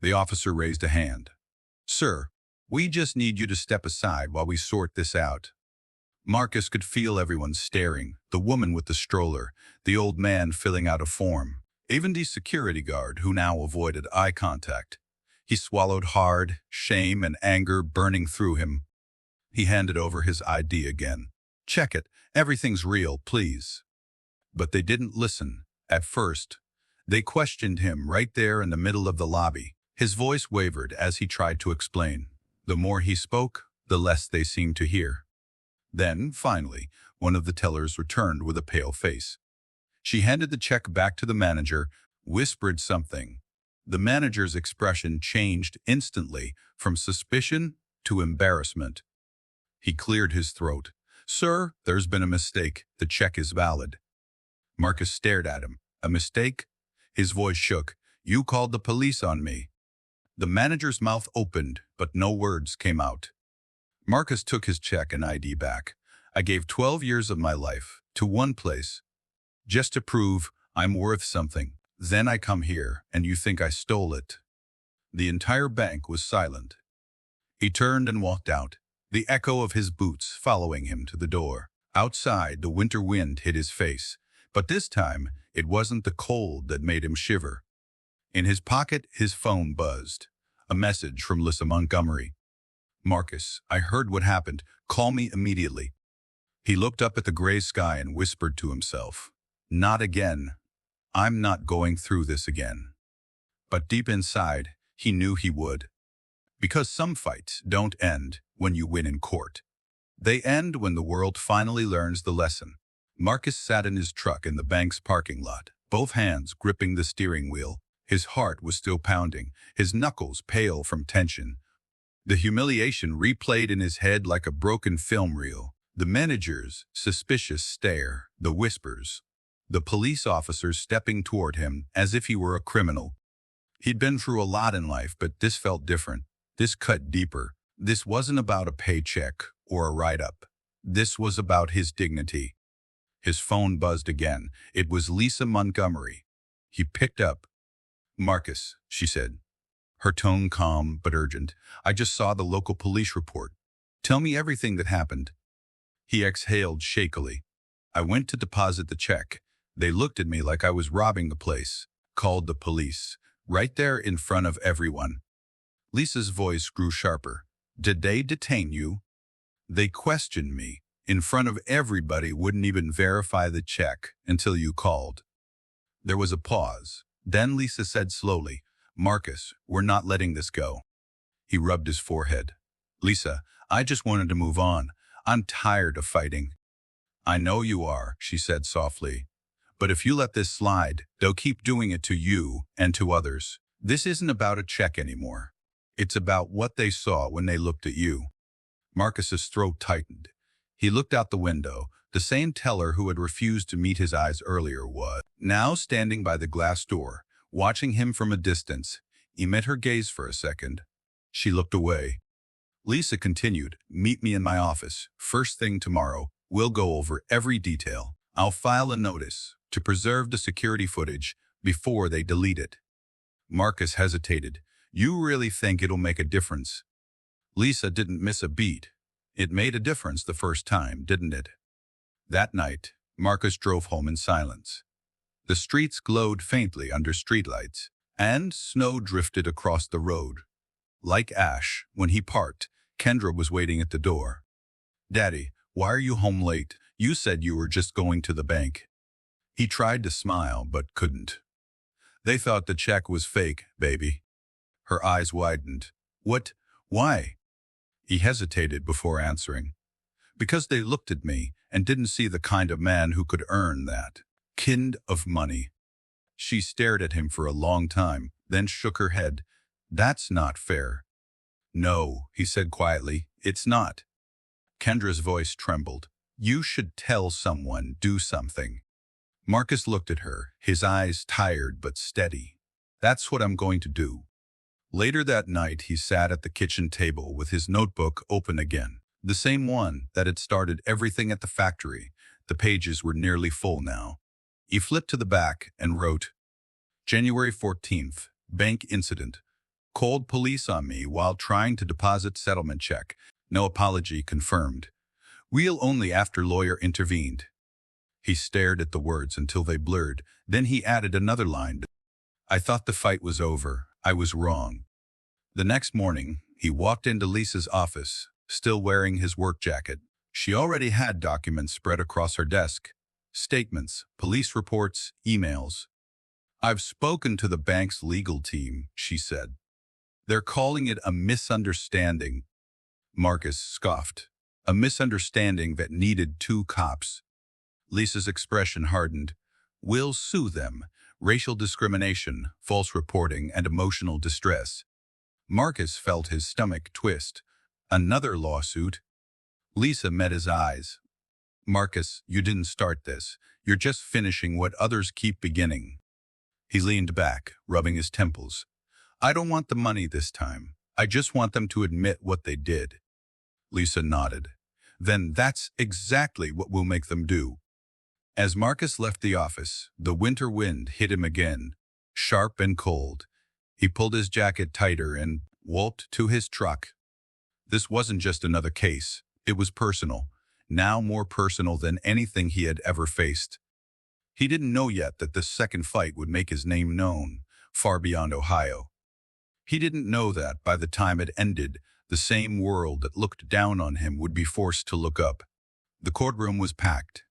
The officer raised a hand. "Sir, we just need you to step aside while we sort this out." Marcus could feel everyone staring, the woman with the stroller, the old man filling out a form, even the security guard who now avoided eye contact. He swallowed hard, shame and anger burning through him. He handed over his ID again. "Check it. Everything's real, please." But they didn't listen. At first, they questioned him right there in the middle of the lobby. His voice wavered as he tried to explain. The more he spoke, the less they seemed to hear. Then, finally, one of the tellers returned with a pale face. She handed the check back to the manager, whispered something. The manager's expression changed instantly from suspicion to embarrassment. He cleared his throat. "Sir, there's been a mistake. The check is valid." Marcus stared at him. "A mistake?" His voice shook. "You called the police on me." The manager's mouth opened, but no words came out. Marcus took his check and ID back. "I gave 12 years of my life to one place, just to prove I'm worth something. Then I come here, and you think I stole it." The entire bank was silent. He turned and walked out, the echo of his boots following him to the door. Outside, the winter wind hit his face, but this time it wasn't the cold that made him shiver. In his pocket, his phone buzzed. A message from Lisa Montgomery. "Marcus, I heard what happened. Call me immediately." He looked up at the gray sky and whispered to himself, "Not again. I'm not going through this again." But deep inside, he knew he would. Because some fights don't end when you win in court. They end when the world finally learns the lesson. Marcus sat in his truck in the bank's parking lot, both hands gripping the steering wheel. His heart was still pounding, his knuckles pale from tension. The humiliation replayed in his head like a broken film reel. The manager's suspicious stare, the whispers, the police officers stepping toward him as if he were a criminal. He'd been through a lot in life, but this felt different. This cut deeper. This wasn't about a paycheck or a write-up. This was about his dignity. His phone buzzed again. It was Lisa Montgomery. He picked up. "Marcus," she said, her tone calm but urgent. "I just saw the local police report. Tell me everything that happened." He exhaled shakily. "I went to deposit the check. They looked at me like I was robbing the place. Called the police. Right there in front of everyone." Lisa's voice grew sharper. "Did they detain you?" "They questioned me. In front of everybody, wouldn't even verify the check until you called." There was a pause. Then Lisa said slowly, "Marcus, we're not letting this go." He rubbed his forehead. "Lisa, I just wanted to move on. I'm tired of fighting." "I know you are," she said softly. "But if you let this slide, they'll keep doing it to you and to others. This isn't about a check anymore. It's about what they saw when they looked at you." Marcus's throat tightened. He looked out the window. The same teller who had refused to meet his eyes earlier was now standing by the glass door, watching him from a distance. He met her gaze for a second. She looked away. Lisa continued, "Meet me in my office. First thing tomorrow. We'll go over every detail. I'll file a notice to preserve the security footage before they delete it." Marcus hesitated. "You really think it'll make a difference?" Lisa didn't miss a beat. "It made a difference the first time, didn't it?" That night, Marcus drove home in silence. The streets glowed faintly under streetlights, and snow drifted across the road. Like ash, when he parked, Kendra was waiting at the door. "Daddy, why are you home late? You said you were just going to the bank." He tried to smile, but couldn't. "They thought the check was fake, baby." Her eyes widened. "What? Why?" He hesitated before answering. "Because they looked at me and didn't see the kind of man who could earn that kind of money." She stared at him for a long time, then shook her head. "That's not fair." "No," he said quietly, "it's not." Kendra's voice trembled. "You should tell someone, do something." Marcus looked at her, his eyes tired but steady. "That's what I'm going to do." Later that night, he sat at the kitchen table with his notebook open again. The same one that had started everything at the factory. The pages were nearly full now. He flipped to the back and wrote, "January 14th, bank incident. Called police on me while trying to deposit settlement check. No apology confirmed. We'll only after lawyer intervened. He stared at the words until they blurred. Then he added another line. I thought the fight was over. I was wrong. The next morning, he walked into Lisa's office, still wearing his work jacket. She already had documents spread across her desk. Statements, police reports, emails. I've spoken to the bank's legal team, she said. They're calling it a misunderstanding. Marcus scoffed. A misunderstanding that needed two cops. Lisa's expression hardened. We'll sue them. Racial discrimination, false reporting, and emotional distress. Marcus felt his stomach twist. Another lawsuit? Lisa met his eyes. Marcus, you didn't start this. You're just finishing what others keep beginning. He leaned back, rubbing his temples. I don't want the money this time. I just want them to admit what they did. Lisa nodded. Then that's exactly what we'll make them do. As Marcus left the office, the winter wind hit him again, sharp and cold. He pulled his jacket tighter and walked to his truck. This wasn't just another case. It was personal, now more personal than anything he had ever faced. He didn't know yet that this second fight would make his name known, far beyond Ohio. He didn't know that by the time it ended, the same world that looked down on him would be forced to look up. The courtroom was packed.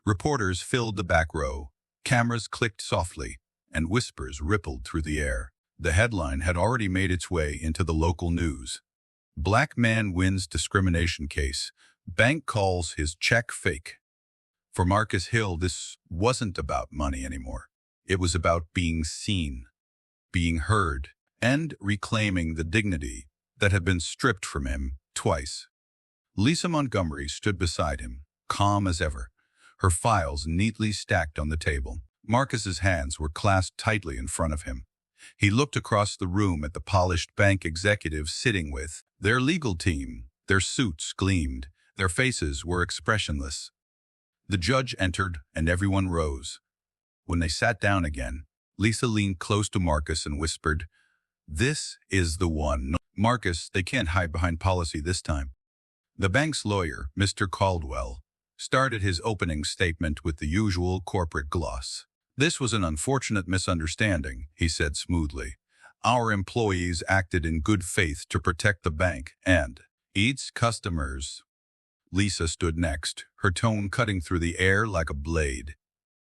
Reporters filled the back row. Cameras clicked softly, and whispers rippled through the air. The headline had already made its way into the local news. Black man wins discrimination case. Bank calls his check fake. For Marcus Hill, this wasn't about money anymore. It was about being seen, being heard, and reclaiming the dignity that had been stripped from him twice. Lisa Montgomery stood beside him, calm as ever, her files neatly stacked on the table. Marcus's hands were clasped tightly in front of him. He looked across the room at the polished bank executives sitting with their legal team. Their suits gleamed. Their faces were expressionless. The judge entered, and everyone rose. When they sat down again, Lisa leaned close to Marcus and whispered, "This is the one." Marcus, they can't hide behind policy this time. The bank's lawyer, Mr. Caldwell, started his opening statement with the usual corporate gloss. This was an unfortunate misunderstanding, he said smoothly. Our employees acted in good faith to protect the bank and its customers. Lisa stood next, her tone cutting through the air like a blade.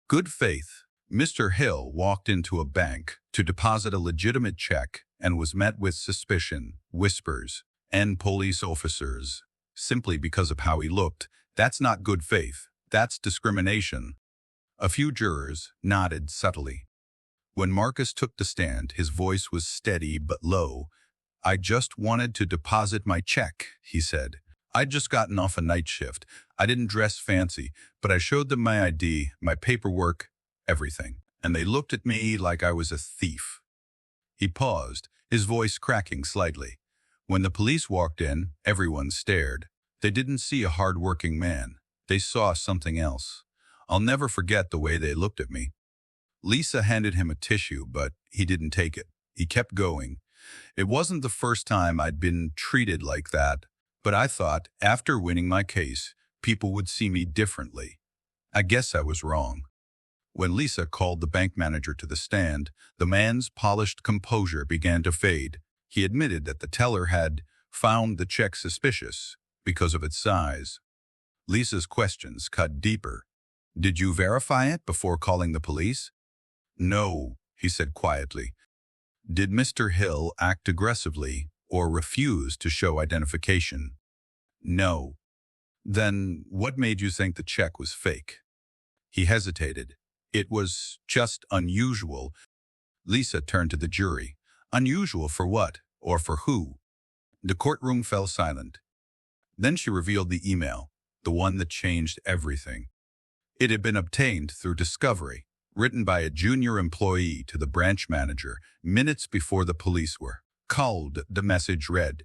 Good faith. Mr. Hill walked into a bank to deposit a legitimate check and was met with suspicion, whispers, and police officers. Simply because of how he looked, that's not good faith. That's discrimination. A few jurors nodded subtly. When Marcus took the stand, his voice was steady but low. I just wanted to deposit my check, he said. I'd just gotten off a night shift. I didn't dress fancy, but I showed them my ID, my paperwork, everything. And they looked at me like I was a thief. He paused, his voice cracking slightly. When the police walked in, everyone stared. They didn't see a hard-working man. They saw something else. I'll never forget the way they looked at me. Lisa handed him a tissue, but he didn't take it. He kept going. It wasn't the first time I'd been treated like that, but I thought, after winning my case, people would see me differently. I guess I was wrong. When Lisa called the bank manager to the stand, the man's polished composure began to fade. He admitted that the teller had found the check suspicious because of its size. Lisa's questions cut deeper. Did you verify it before calling the police? No, he said quietly. Did Mr. Hill act aggressively or refuse to show identification? No. Then what made you think the check was fake? He hesitated. It was just unusual. Lisa turned to the jury. Unusual for what, or for who? The courtroom fell silent. Then she revealed the email, the one that changed everything. It had been obtained through discovery, written by a junior employee to the branch manager minutes before the police were called. The message read,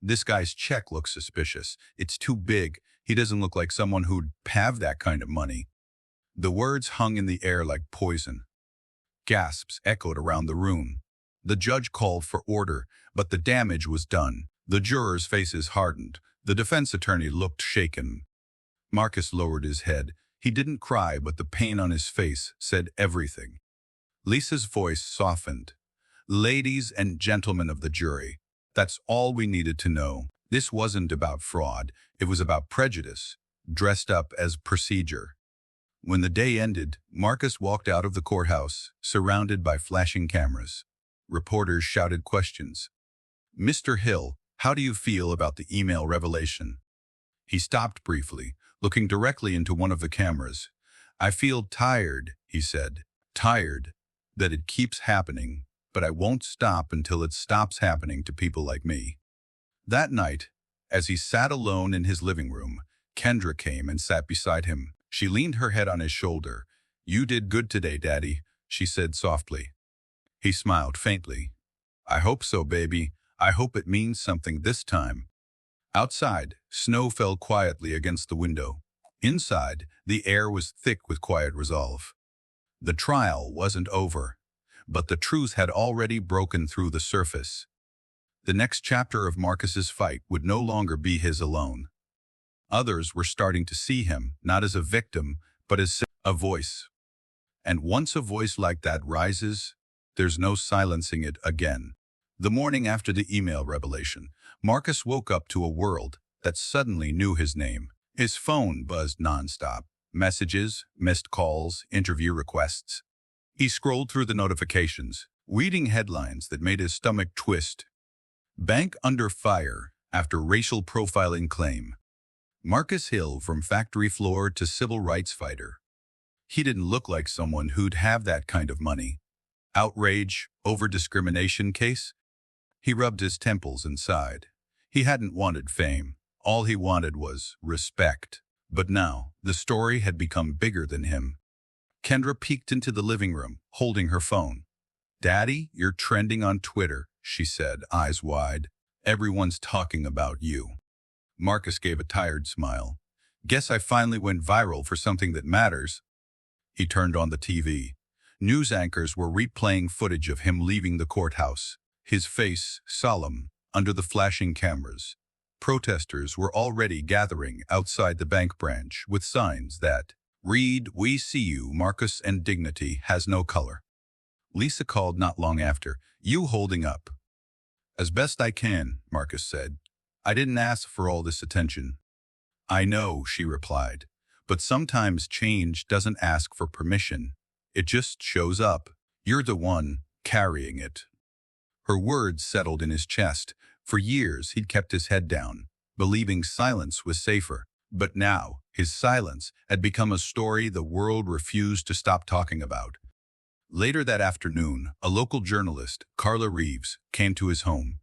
"This guy's check looks suspicious. It's too big. He doesn't look like someone who'd have that kind of money." The words hung in the air like poison. Gasps echoed around the room. The judge called for order, but the damage was done. The jurors' faces hardened. The defense attorney looked shaken. Marcus lowered his head. He didn't cry, but the pain on his face said everything. Lisa's voice softened. Ladies and gentlemen of the jury, that's all we needed to know. This wasn't about fraud. It was about prejudice, dressed up as procedure. When the day ended, Marcus walked out of the courthouse, surrounded by flashing cameras. Reporters shouted questions. "Mr. Hill, how do you feel about the email revelation?" He stopped briefly, looking directly into one of the cameras. "I feel tired," he said. "Tired that it keeps happening, but I won't stop until it stops happening to people like me." That night, as he sat alone in his living room, Kendra came and sat beside him. She leaned her head on his shoulder. "You did good today, Daddy," she said softly. He smiled faintly. "I hope so, baby. I hope it means something this time." Outside, snow fell quietly against the window. Inside, the air was thick with quiet resolve. The trial wasn't over, but the truth had already broken through the surface. The next chapter of Marcus's fight would no longer be his alone. Others were starting to see him, not as a victim, but as a voice. And once a voice like that rises, there's no silencing it again. The morning after the email revelation, Marcus woke up to a world that suddenly knew his name. His phone buzzed nonstop. Messages, missed calls, interview requests. He scrolled through the notifications, reading headlines that made his stomach twist. Bank under fire after racial profiling claim. Marcus Hill from factory floor to civil rights fighter. He didn't look like someone who'd have that kind of money. Outrage over discrimination case? He rubbed his temples and sighed. He hadn't wanted fame. All he wanted was respect. But now, the story had become bigger than him. Kendra peeked into the living room, holding her phone. "Daddy, you're trending on Twitter," she said, eyes wide. "Everyone's talking about you." Marcus gave a tired smile. "Guess I finally went viral for something that matters." He turned on the TV. News anchors were replaying footage of him leaving the courthouse, his face solemn under the flashing cameras. Protesters were already gathering outside the bank branch with signs that read, "We see you, Marcus, and dignity has no color." Lisa called not long after. "You holding up?" "As best I can," Marcus said. "I didn't ask for all this attention." "I know," she replied, "but sometimes change doesn't ask for permission. It just shows up. You're the one carrying it." Her words settled in his chest. For years, he'd kept his head down, believing silence was safer. But now, his silence had become a story the world refused to stop talking about. Later that afternoon, a local journalist, Carla Reeves, came to his home.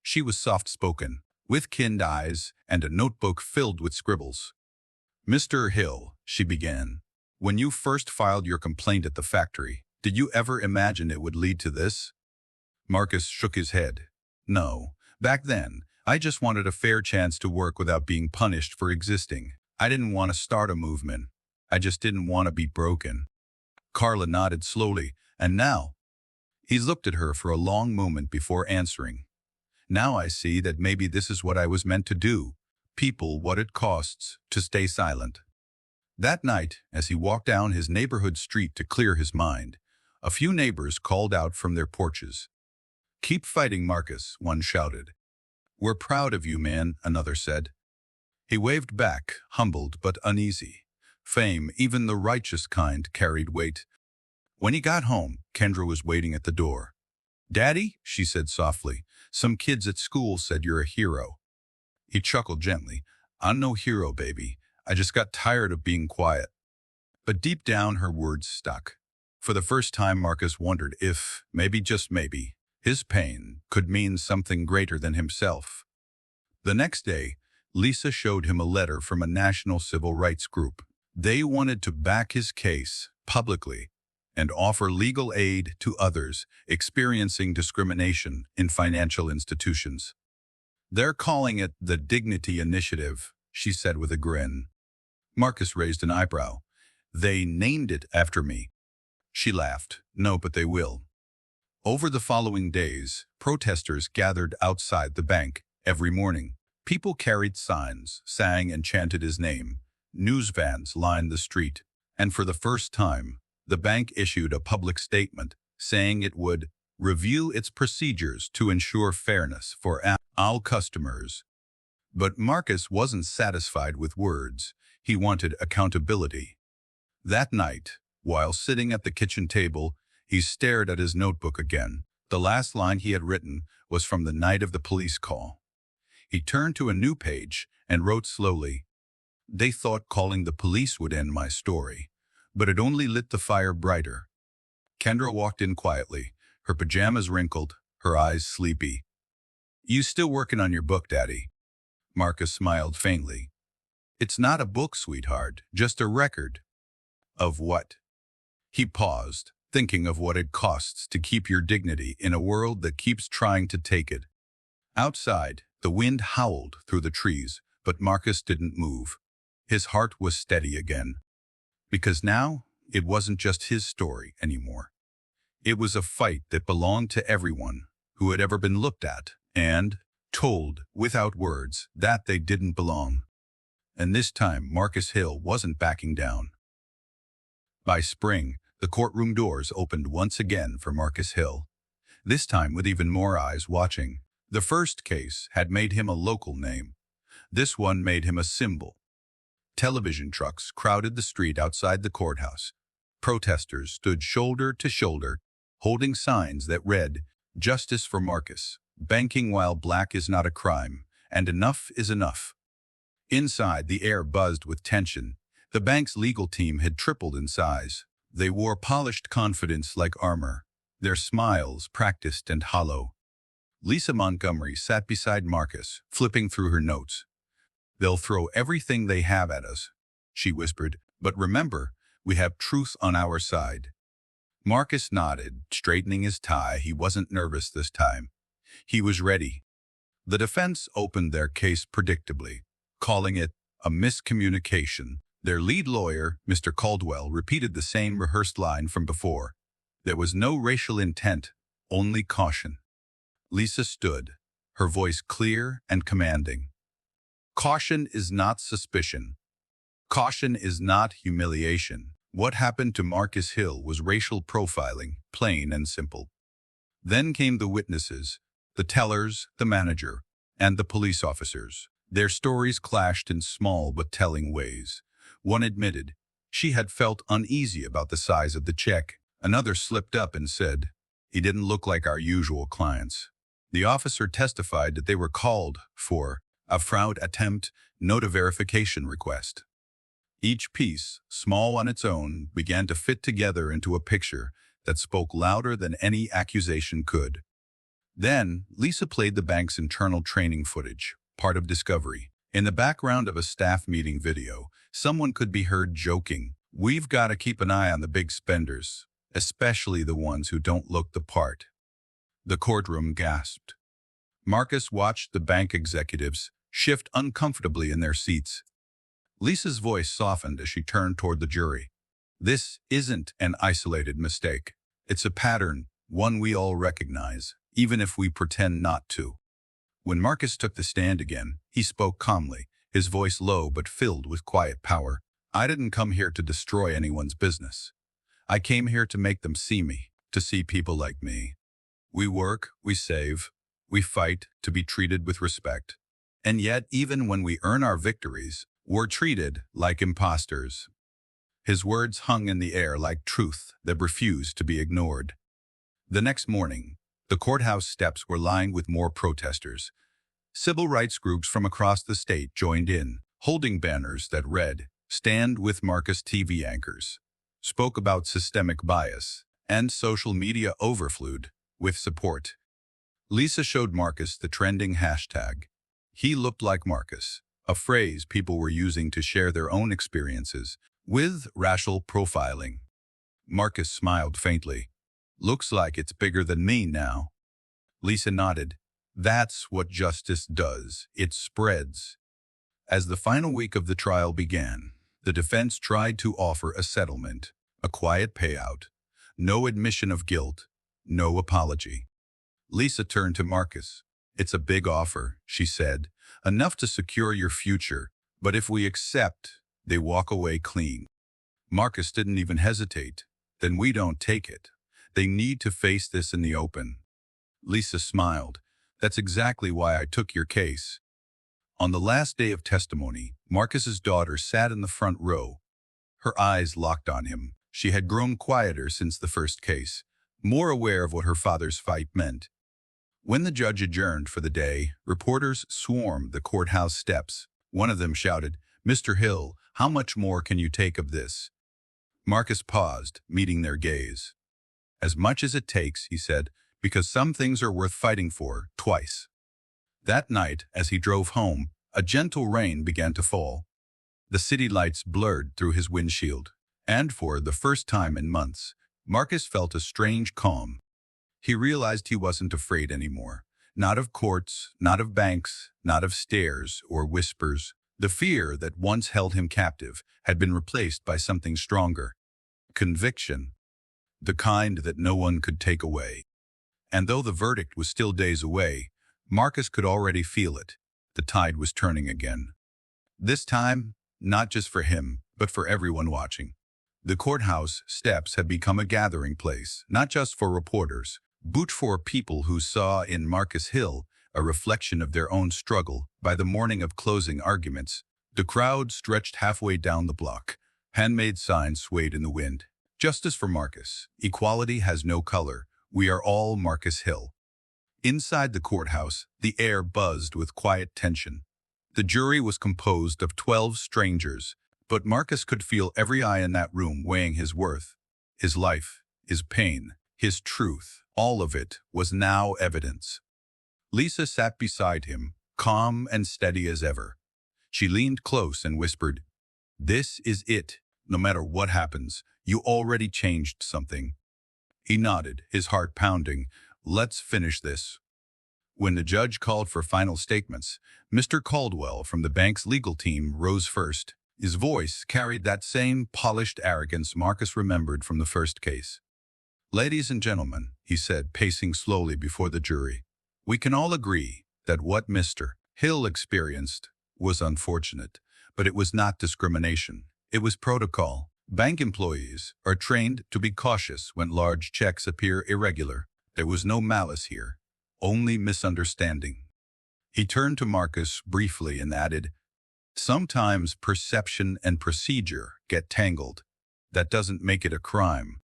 She was soft-spoken, with kind eyes and a notebook filled with scribbles. "Mr. Hill," she began, "when you first filed your complaint at the factory, did you ever imagine it would lead to this?" Marcus shook his head. "No. Back then, I just wanted a fair chance to work without being punished for existing. I didn't want to start a movement. I just didn't want to be broken." Carla nodded slowly, and now? He looked at her for a long moment before answering. "Now I see that maybe this is what I was meant to do. People what it costs to stay silent." That night, as he walked down his neighborhood street to clear his mind, a few neighbors called out from their porches. "Keep fighting, Marcus," one shouted. "We're proud of you, man," another said. He waved back, humbled but uneasy. Fame, even the righteous kind, carried weight. When he got home, Kendra was waiting at the door. "Daddy," she said softly, "some kids at school said you're a hero." He chuckled gently. "I'm no hero, baby. I just got tired of being quiet." But deep down, her words stuck. For the first time, Marcus wondered if, maybe just maybe, his pain could mean something greater than himself. The next day, Lisa showed him a letter from a national civil rights group. They wanted to back his case publicly and offer legal aid to others experiencing discrimination in financial institutions. "They're calling it the Dignity Initiative," she said with a grin. Marcus raised an eyebrow. "They named it after me." She laughed. "No, but they will." Over the following days, protesters gathered outside the bank every morning. People carried signs, sang and chanted his name. News vans lined the street, and for the first time, the bank issued a public statement saying it would review its procedures to ensure fairness for all customers. But Marcus wasn't satisfied with words. He wanted accountability. That night, while sitting at the kitchen table, he stared at his notebook again. The last line he had written was from the night of the police call. He turned to a new page and wrote slowly, "They thought calling the police would end my story, but it only lit the fire brighter." Kendra walked in quietly, her pajamas wrinkled, her eyes sleepy. "You still working on your book, Daddy?" Marcus smiled faintly. "It's not a book, sweetheart, just a record." "Of what?" He paused, thinking of what it costs to keep your dignity in a world that keeps trying to take it. Outside, the wind howled through the trees, but Marcus didn't move. His heart was steady again. Because now, it wasn't just his story anymore. It was a fight that belonged to everyone who had ever been looked at and told, without words, that they didn't belong. And this time, Marcus Hill wasn't backing down. By spring, the courtroom doors opened once again for Marcus Hill, this time with even more eyes watching. The first case had made him a local name. This one made him a symbol. Television trucks crowded the street outside the courthouse. Protesters stood shoulder to shoulder, holding signs that read, "Justice for Marcus, banking while black is not a crime, and enough is enough." Inside, the air buzzed with tension. The bank's legal team had tripled in size. They wore polished confidence like armor, their smiles practiced and hollow. Lisa Montgomery sat beside Marcus, flipping through her notes. "They'll throw everything they have at us," she whispered, "but remember, we have truth on our side." Marcus nodded, straightening his tie. He wasn't nervous this time. He was ready. The defense opened their case predictably, calling it a miscommunication. Their lead lawyer, Mr. Caldwell, repeated the same rehearsed line from before. There was no racial intent, only caution. Lisa stood, her voice clear and commanding. "Caution is not suspicion. Caution is not humiliation. What happened to Marcus Hill was racial profiling, plain and simple." Then came the witnesses, the tellers, the manager, and the police officers. Their stories clashed in small but telling ways. One admitted she had felt uneasy about the size of the check. Another slipped up and said, "He didn't look like our usual clients." The officer testified that they were called for a fraud attempt, not a verification request. Each piece, small on its own, began to fit together into a picture that spoke louder than any accusation could. Then, Lisa played the bank's internal training footage, part of discovery. In the background of a staff meeting video, someone could be heard joking, "We've got to keep an eye on the big spenders, especially the ones who don't look the part." The courtroom gasped. Marcus watched the bank executives shift uncomfortably in their seats. Lisa's voice softened as she turned toward the jury. "This isn't an isolated mistake. It's a pattern, one we all recognize, even if we pretend not to." When Marcus took the stand again, he spoke calmly, his voice low but filled with quiet power. "I didn't come here to destroy anyone's business. I came here to make them see me, to see people like me. We work, we save, we fight to be treated with respect. And yet, even when we earn our victories, we're treated like imposters." His words hung in the air like truth that refused to be ignored. The next morning, the courthouse steps were lined with more protesters. Civil rights groups from across the state joined in, holding banners that read, "Stand with Marcus." TV anchors spoke about systemic bias, and social media overflowed with support. Lisa showed Marcus the trending hashtag, "He looked like Marcus," a phrase people were using to share their own experiences with racial profiling. Marcus smiled faintly. "Looks like it's bigger than me now." Lisa nodded. "That's what justice does. It spreads." As the final week of the trial began, the defense tried to offer a settlement, a quiet payout, no admission of guilt, no apology. Lisa turned to Marcus. "It's a big offer," she said, "enough to secure your future, but if we accept, They walk away clean. Marcus didn't even hesitate. Then we don't take it. They need to face this in the open. Lisa smiled. That's exactly why I took your case. On the last day of testimony, Marcus's daughter sat in the front row. Her eyes locked on him. She had grown quieter since the first case, more aware of what her father's fight meant. When the judge adjourned for the day, reporters swarmed the courthouse steps. One of them shouted, "Mr. Hill, how much more can you take of this?" Marcus paused, meeting their gaze. "As much as it takes," he said, "because some things are worth fighting for, twice." That night, as he drove home, a gentle rain began to fall. The city lights blurred through his windshield, and for the first time in months, Marcus felt a strange calm. He realized he wasn't afraid anymore. Not of courts, not of banks, not of stares or whispers. The fear that once held him captive had been replaced by something stronger. Conviction. The kind that no one could take away. And though the verdict was still days away, Marcus could already feel it. The tide was turning again. This time, not just for him, but for everyone watching. The courthouse steps had become a gathering place, not just for reporters, but for people who saw in Marcus Hill a reflection of their own struggle. By the morning of closing arguments, the crowd stretched halfway down the block. Handmade signs swayed in the wind. Justice for Marcus. Equality has no color. We are all Marcus Hill. Inside the courthouse, the air buzzed with quiet tension. The jury was composed of 12 strangers, but Marcus could feel every eye in that room weighing his worth. His life, his pain, his truth, all of it was now evidence. Lisa sat beside him, calm and steady as ever. She leaned close and whispered, "This is it. No matter what happens, you already changed something." He nodded, his heart pounding. "Let's finish this." When the judge called for final statements, Mr. Caldwell from the bank's legal team rose first. His voice carried that same polished arrogance Marcus remembered from the first case. "Ladies and gentlemen," he said, pacing slowly before the jury, "we can all agree that what Mr. Hill experienced was unfortunate, but it was not discrimination. It was protocol. Bank employees are trained to be cautious when large checks appear irregular. There was no malice here, only misunderstanding." He turned to Marcus briefly and added, "Sometimes perception and procedure get tangled. That doesn't make it a crime."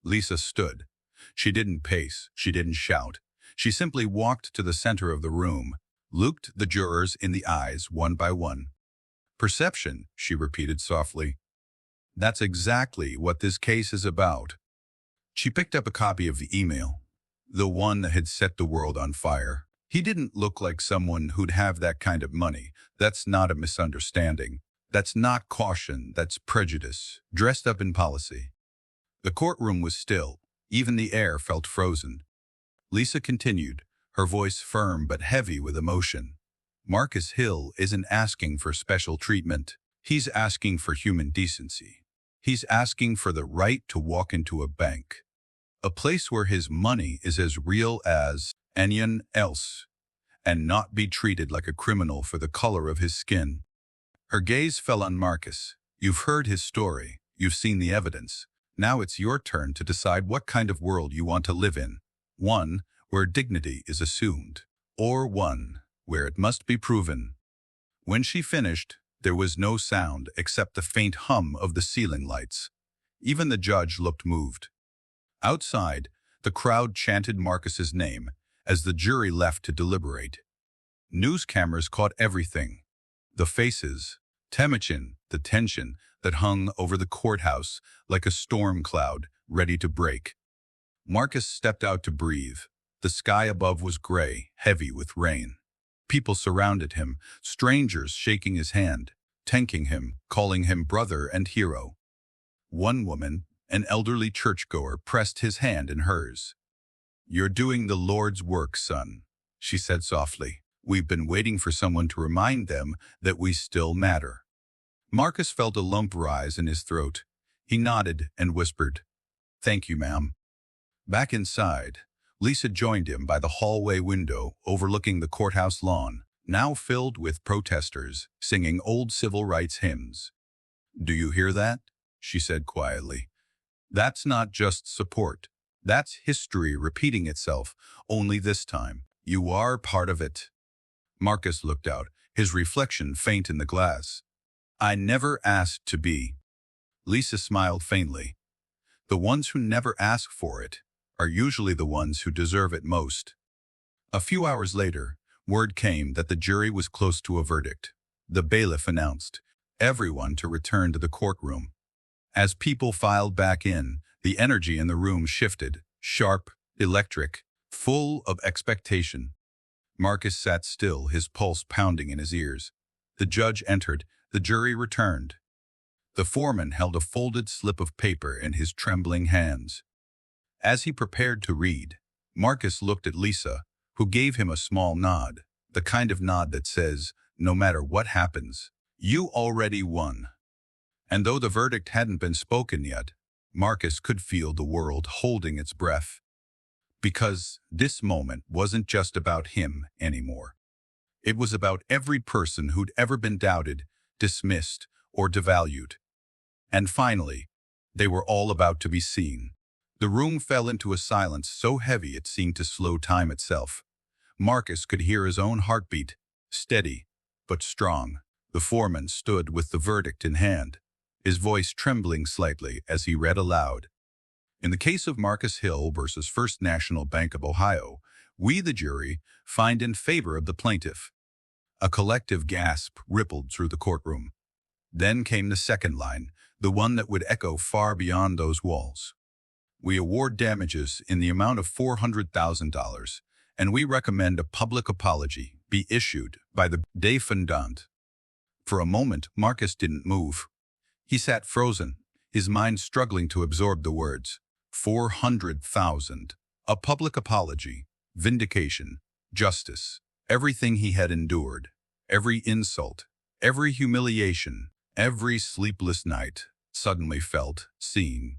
Lisa stood. She didn't pace, she didn't shout. She simply walked to the center of the room, looked the jurors in the eyes one by one. "Perception," she repeated softly. "That's exactly what this case is about." She picked up a copy of the email, the one that had set the world on fire. He didn't look like someone who'd have that kind of money. That's not a misunderstanding. That's not caution, that's prejudice, dressed up in policy. The courtroom was still. Even the air felt frozen. Lisa continued, her voice firm but heavy with emotion. "Marcus Hill isn't asking for special treatment. He's asking for human decency. He's asking for the right to walk into a bank, a place where his money is as real as anyone else, and not be treated like a criminal for the color of his skin." Her gaze fell on Marcus. "You've heard his story. You've seen the evidence. Now it's your turn to decide what kind of world you want to live in. One where dignity is assumed, or one where it must be proven." When she finished, there was no sound except the faint hum of the ceiling lights. Even the judge looked moved. Outside, the crowd chanted Marcus's name as the jury left to deliberate. News cameras caught everything. The faces, the tension that hung over the courthouse like a storm cloud ready to break. Marcus stepped out to breathe. The sky above was gray, heavy with rain. People surrounded him, strangers shaking his hand, thanking him, calling him brother and hero. One woman, an elderly churchgoer, pressed his hand in hers. "You're doing the Lord's work, son," she said softly. "We've been waiting for someone to remind them that we still matter." Marcus felt a lump rise in his throat. He nodded and whispered, "Thank you, ma'am." Back inside, Lisa joined him by the hallway window overlooking the courthouse lawn, now filled with protesters singing old civil rights hymns. Do you hear that? She said quietly. That's not just support. That's history repeating itself, only this time. You are part of it. Marcus looked out, his reflection faint in the glass. I never asked to be. Lisa smiled faintly. The ones who never ask for it are usually the ones who deserve it most. A few hours later, word came that the jury was close to a verdict. The bailiff announced everyone to return to the courtroom. As people filed back in, the energy in the room shifted, sharp, electric, full of expectation. Marcus sat still, his pulse pounding in his ears. The judge entered. The jury returned. The foreman held a folded slip of paper in his trembling hands. As he prepared to read, Marcus looked at Lisa, who gave him a small nod, the kind of nod that says, no matter what happens, you already won. And though the verdict hadn't been spoken yet, Marcus could feel the world holding its breath. Because this moment wasn't just about him anymore. It was about every person who'd ever been doubted, dismissed, or devalued. And finally, they were all about to be seen. The room fell into a silence so heavy it seemed to slow time itself. Marcus could hear his own heartbeat, steady but strong. The foreman stood with the verdict in hand, his voice trembling slightly as he read aloud. In the case of Marcus Hill versus First National Bank of Ohio, we, the jury, find in favor of the plaintiff. A collective gasp rippled through the courtroom. Then came the second line, the one that would echo far beyond those walls. We award damages in the amount of $400,000, and we recommend a public apology be issued by the defendant. For a moment, Marcus didn't move. He sat frozen, his mind struggling to absorb the words. 400,000. A public apology, vindication, justice. Everything he had endured, every insult, every humiliation, every sleepless night, suddenly felt seen.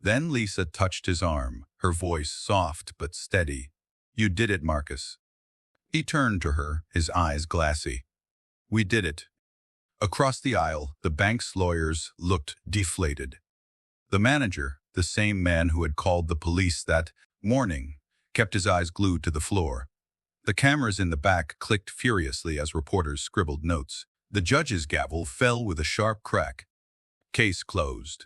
Then Lisa touched his arm, her voice soft but steady. You did it, Marcus. He turned to her, his eyes glassy. We did it. Across the aisle, the bank's lawyers looked deflated. The manager, the same man who had called the police that morning, kept his eyes glued to the floor. The cameras in the back clicked furiously as reporters scribbled notes. The judge's gavel fell with a sharp crack. Case closed.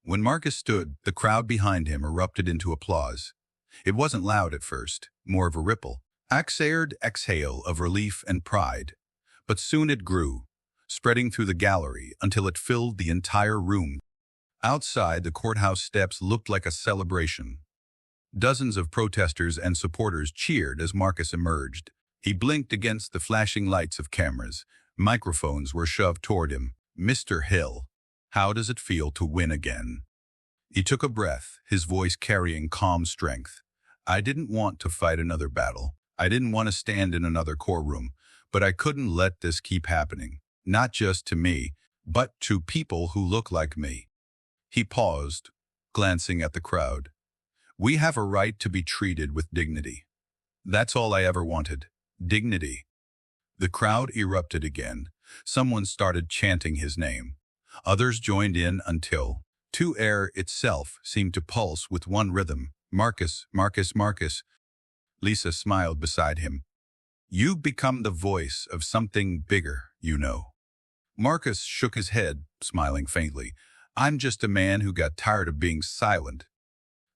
When Marcus stood, the crowd behind him erupted into applause. It wasn't loud at first, more of a ripple, exhaled exhale of relief and pride. But soon it grew, spreading through the gallery until it filled the entire room. Outside, the courthouse steps looked like a celebration. Dozens of protesters and supporters cheered as Marcus emerged. He blinked against the flashing lights of cameras. Microphones were shoved toward him. Mr. Hill, how does it feel to win again? He took a breath, his voice carrying calm strength. I didn't want to fight another battle. I didn't want to stand in another courtroom, but I couldn't let this keep happening. Not just to me, but to people who look like me. He paused, glancing at the crowd. We have a right to be treated with dignity. That's all I ever wanted. Dignity. The crowd erupted again. Someone started chanting his name. Others joined in until the air itself seemed to pulse with one rhythm. Marcus, Marcus, Marcus. Lisa smiled beside him. You've become the voice of something bigger, you know. Marcus shook his head, smiling faintly. I'm just a man who got tired of being silent.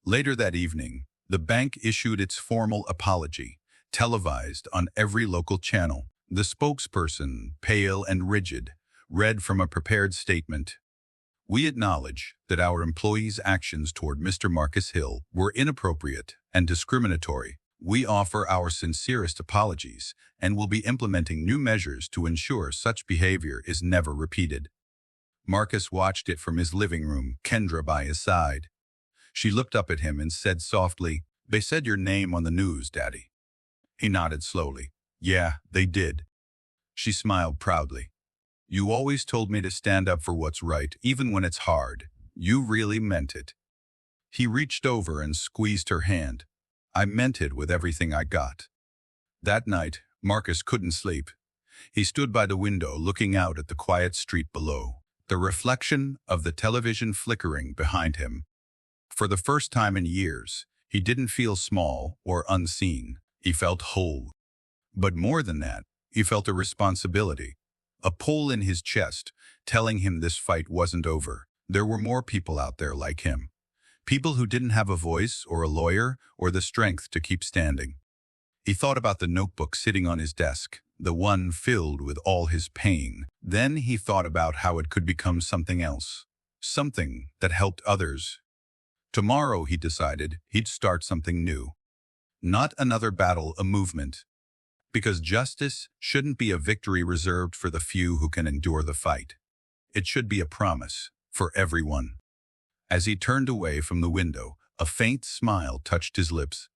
Later that evening, the bank issued its formal apology, televised on every local channel. The spokesperson, pale and rigid, read from a prepared statement. We acknowledge that our employees' actions toward Mr. Marcus Hill were inappropriate and discriminatory. We offer our sincerest apologies and will be implementing new measures to ensure such behavior is never repeated. Marcus watched it from his living room, Kendra by his side. She looked up at him and said softly, They said your name on the news, Daddy. He nodded slowly. Yeah, they did. She smiled proudly. You always told me to stand up for what's right, even when it's hard. You really meant it. He reached over and squeezed her hand. I meant it with everything I got. That night, Marcus couldn't sleep. He stood by the window looking out at the quiet street below. the reflection of the television flickering behind him. For the first time in years, he didn't feel small or unseen. He felt whole. But more than that, he felt a responsibility, a pull in his chest, telling him this fight wasn't over. There were more people out there like him. People who didn't have a voice or a lawyer or the strength to keep standing. He thought about the notebook sitting on his desk, the one filled with all his pain. Then he thought about how it could become something else, something that helped others. Tomorrow, he decided, he'd start something new. Not another battle, a movement. Because justice shouldn't be a victory reserved for the few who can endure the fight. It should be a promise for everyone. As he turned away from the window, a faint smile touched his lips.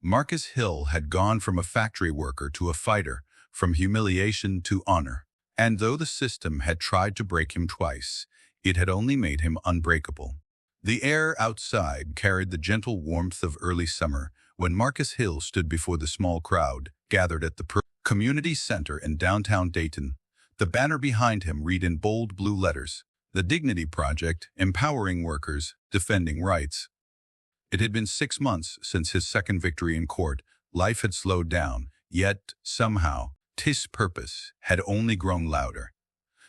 Marcus Hill had gone from a factory worker to a fighter, from humiliation to honor. And though the system had tried to break him twice, it had only made him unbreakable. The air outside carried the gentle warmth of early summer when Marcus Hill stood before the small crowd gathered at the community center in downtown Dayton. The banner behind him read in bold blue letters, "The Dignity Project, empowering workers, defending rights." It had been 6 months since his second victory in court. Life had slowed down, yet somehow his purpose had only grown louder.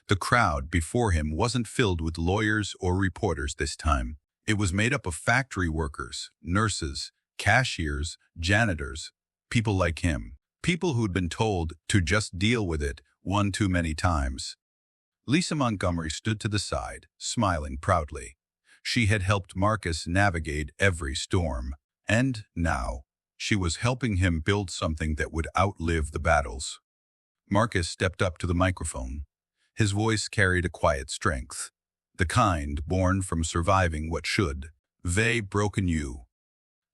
The crowd before him wasn't filled with lawyers or reporters this time. It was made up of factory workers, nurses, cashiers, janitors, people like him, people who'd been told to just deal with it one too many times. Lisa Montgomery stood to the side, smiling proudly. She had helped Marcus navigate every storm, and now she was helping him build something that would outlive the battles. Marcus stepped up to the microphone. His voice carried a quiet strength, the kind born from surviving what should have broken you.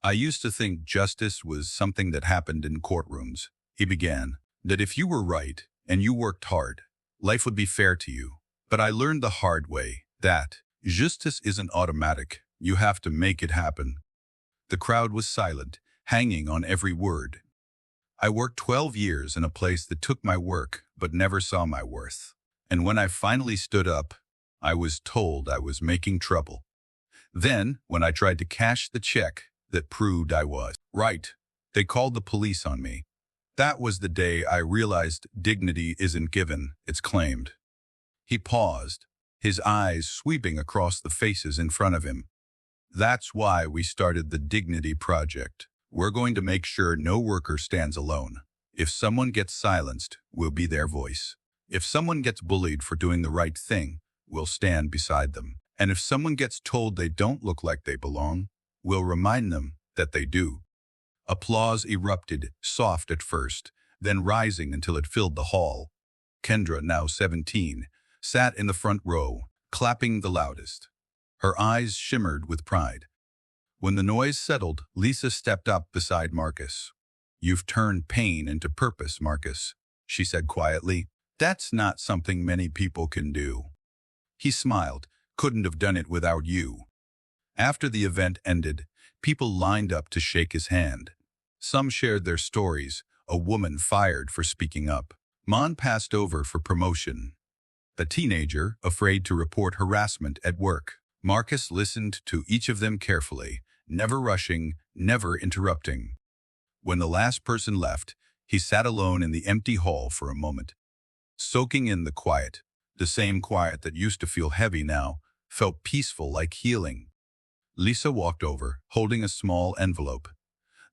"I used to think justice was something that happened in courtrooms," he began, "that if you were right and you worked hard, life would be fair to you. But I learned the hard way that justice isn't automatic. You have to make it happen." The crowd was silent, hanging on every word. "I worked 12 years in a place that took my work but never saw my worth. And when I finally stood up, I was told I was making trouble. Then, when I tried to cash the check that proved I was right, they called the police on me. That was the day I realized dignity isn't given, it's claimed." He paused, his eyes sweeping across the faces in front of him. "That's why we started the Dignity Project. We're going to make sure no worker stands alone. If someone gets silenced, we'll be their voice. If someone gets bullied for doing the right thing, we'll stand beside them. And if someone gets told they don't look like they belong, we'll remind them that they do." Applause erupted, soft at first, then rising until it filled the hall. Kendra, now 17, sat in the front row, clapping the loudest. Her eyes shimmered with pride. When the noise settled, Lisa stepped up beside Marcus. "You've turned pain into purpose, Marcus," she said quietly. "That's not something many people can do." He smiled. "Couldn't have done it without you." After the event ended, people lined up to shake his hand. Some shared their stories, a woman fired for speaking up. Mon passed over for promotion. A teenager afraid to report harassment at work. Marcus listened to each of them carefully, never rushing, never interrupting. When the last person left, he sat alone in the empty hall for a moment, soaking in the quiet. The same quiet that used to feel heavy now felt peaceful, like healing. Lisa walked over, holding a small envelope.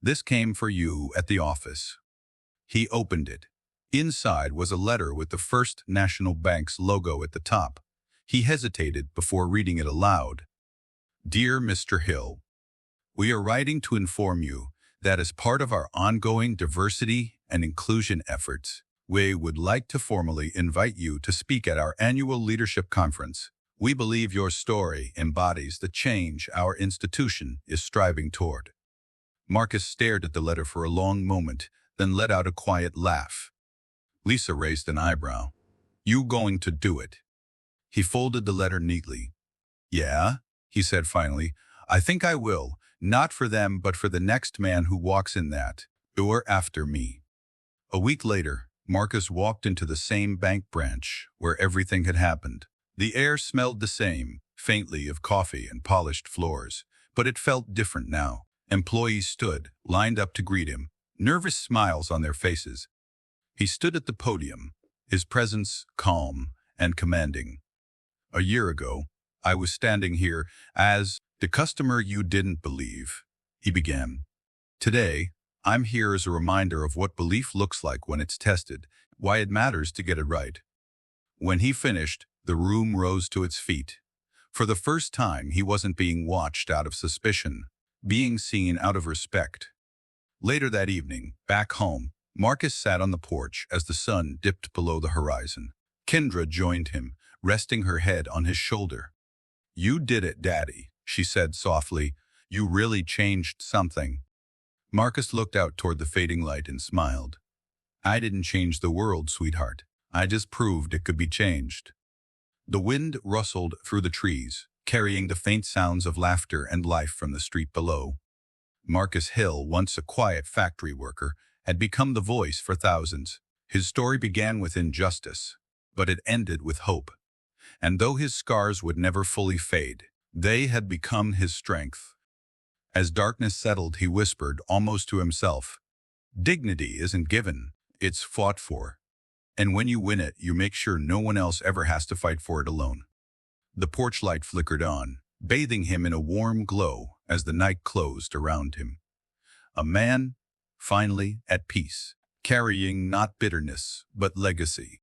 "This came for you at the office." He opened it. Inside was a letter with the First National Bank's logo at the top. He hesitated before reading it aloud. "Dear Mr. Hill, we are writing to inform you that as part of our ongoing diversity and inclusion efforts, we would like to formally invite you to speak at our annual leadership conference. We believe your story embodies the change our institution is striving toward." Marcus stared at the letter for a long moment, then let out a quiet laugh. Lisa raised an eyebrow. "You going to do it?" He folded the letter neatly. "Yeah," he said finally, "I think I will, not for them but for the next man who walks in that door after me." A week later, Marcus walked into the same bank branch where everything had happened. The air smelled the same, faintly of coffee and polished floors, but it felt different now. Employees stood, lined up to greet him, nervous smiles on their faces. He stood at the podium, his presence calm and commanding. A year ago, I was standing here as the customer you didn't believe, he began. Today, I'm here as a reminder of what belief looks like when it's tested, why it matters to get it right. When he finished, the room rose to its feet. For the first time, he wasn't being watched out of suspicion, being seen out of respect. Later that evening, back home, Marcus sat on the porch as the sun dipped below the horizon. Kendra joined him, resting her head on his shoulder. "You did it, Daddy," she said softly. "You really changed something." Marcus looked out toward the fading light and smiled. "I didn't change the world, sweetheart. I just proved it could be changed." The wind rustled through the trees, carrying the faint sounds of laughter and life from the street below. Marcus Hill, once a quiet factory worker, had become the voice for thousands. His story began with injustice, but it ended with hope. And though his scars would never fully fade, they had become his strength. As darkness settled, he whispered, almost to himself, "Dignity isn't given, it's fought for. And when you win it, you make sure no one else ever has to fight for it alone." The porch light flickered on, bathing him in a warm glow as the night closed around him. A man, finally at peace, carrying not bitterness, but legacy.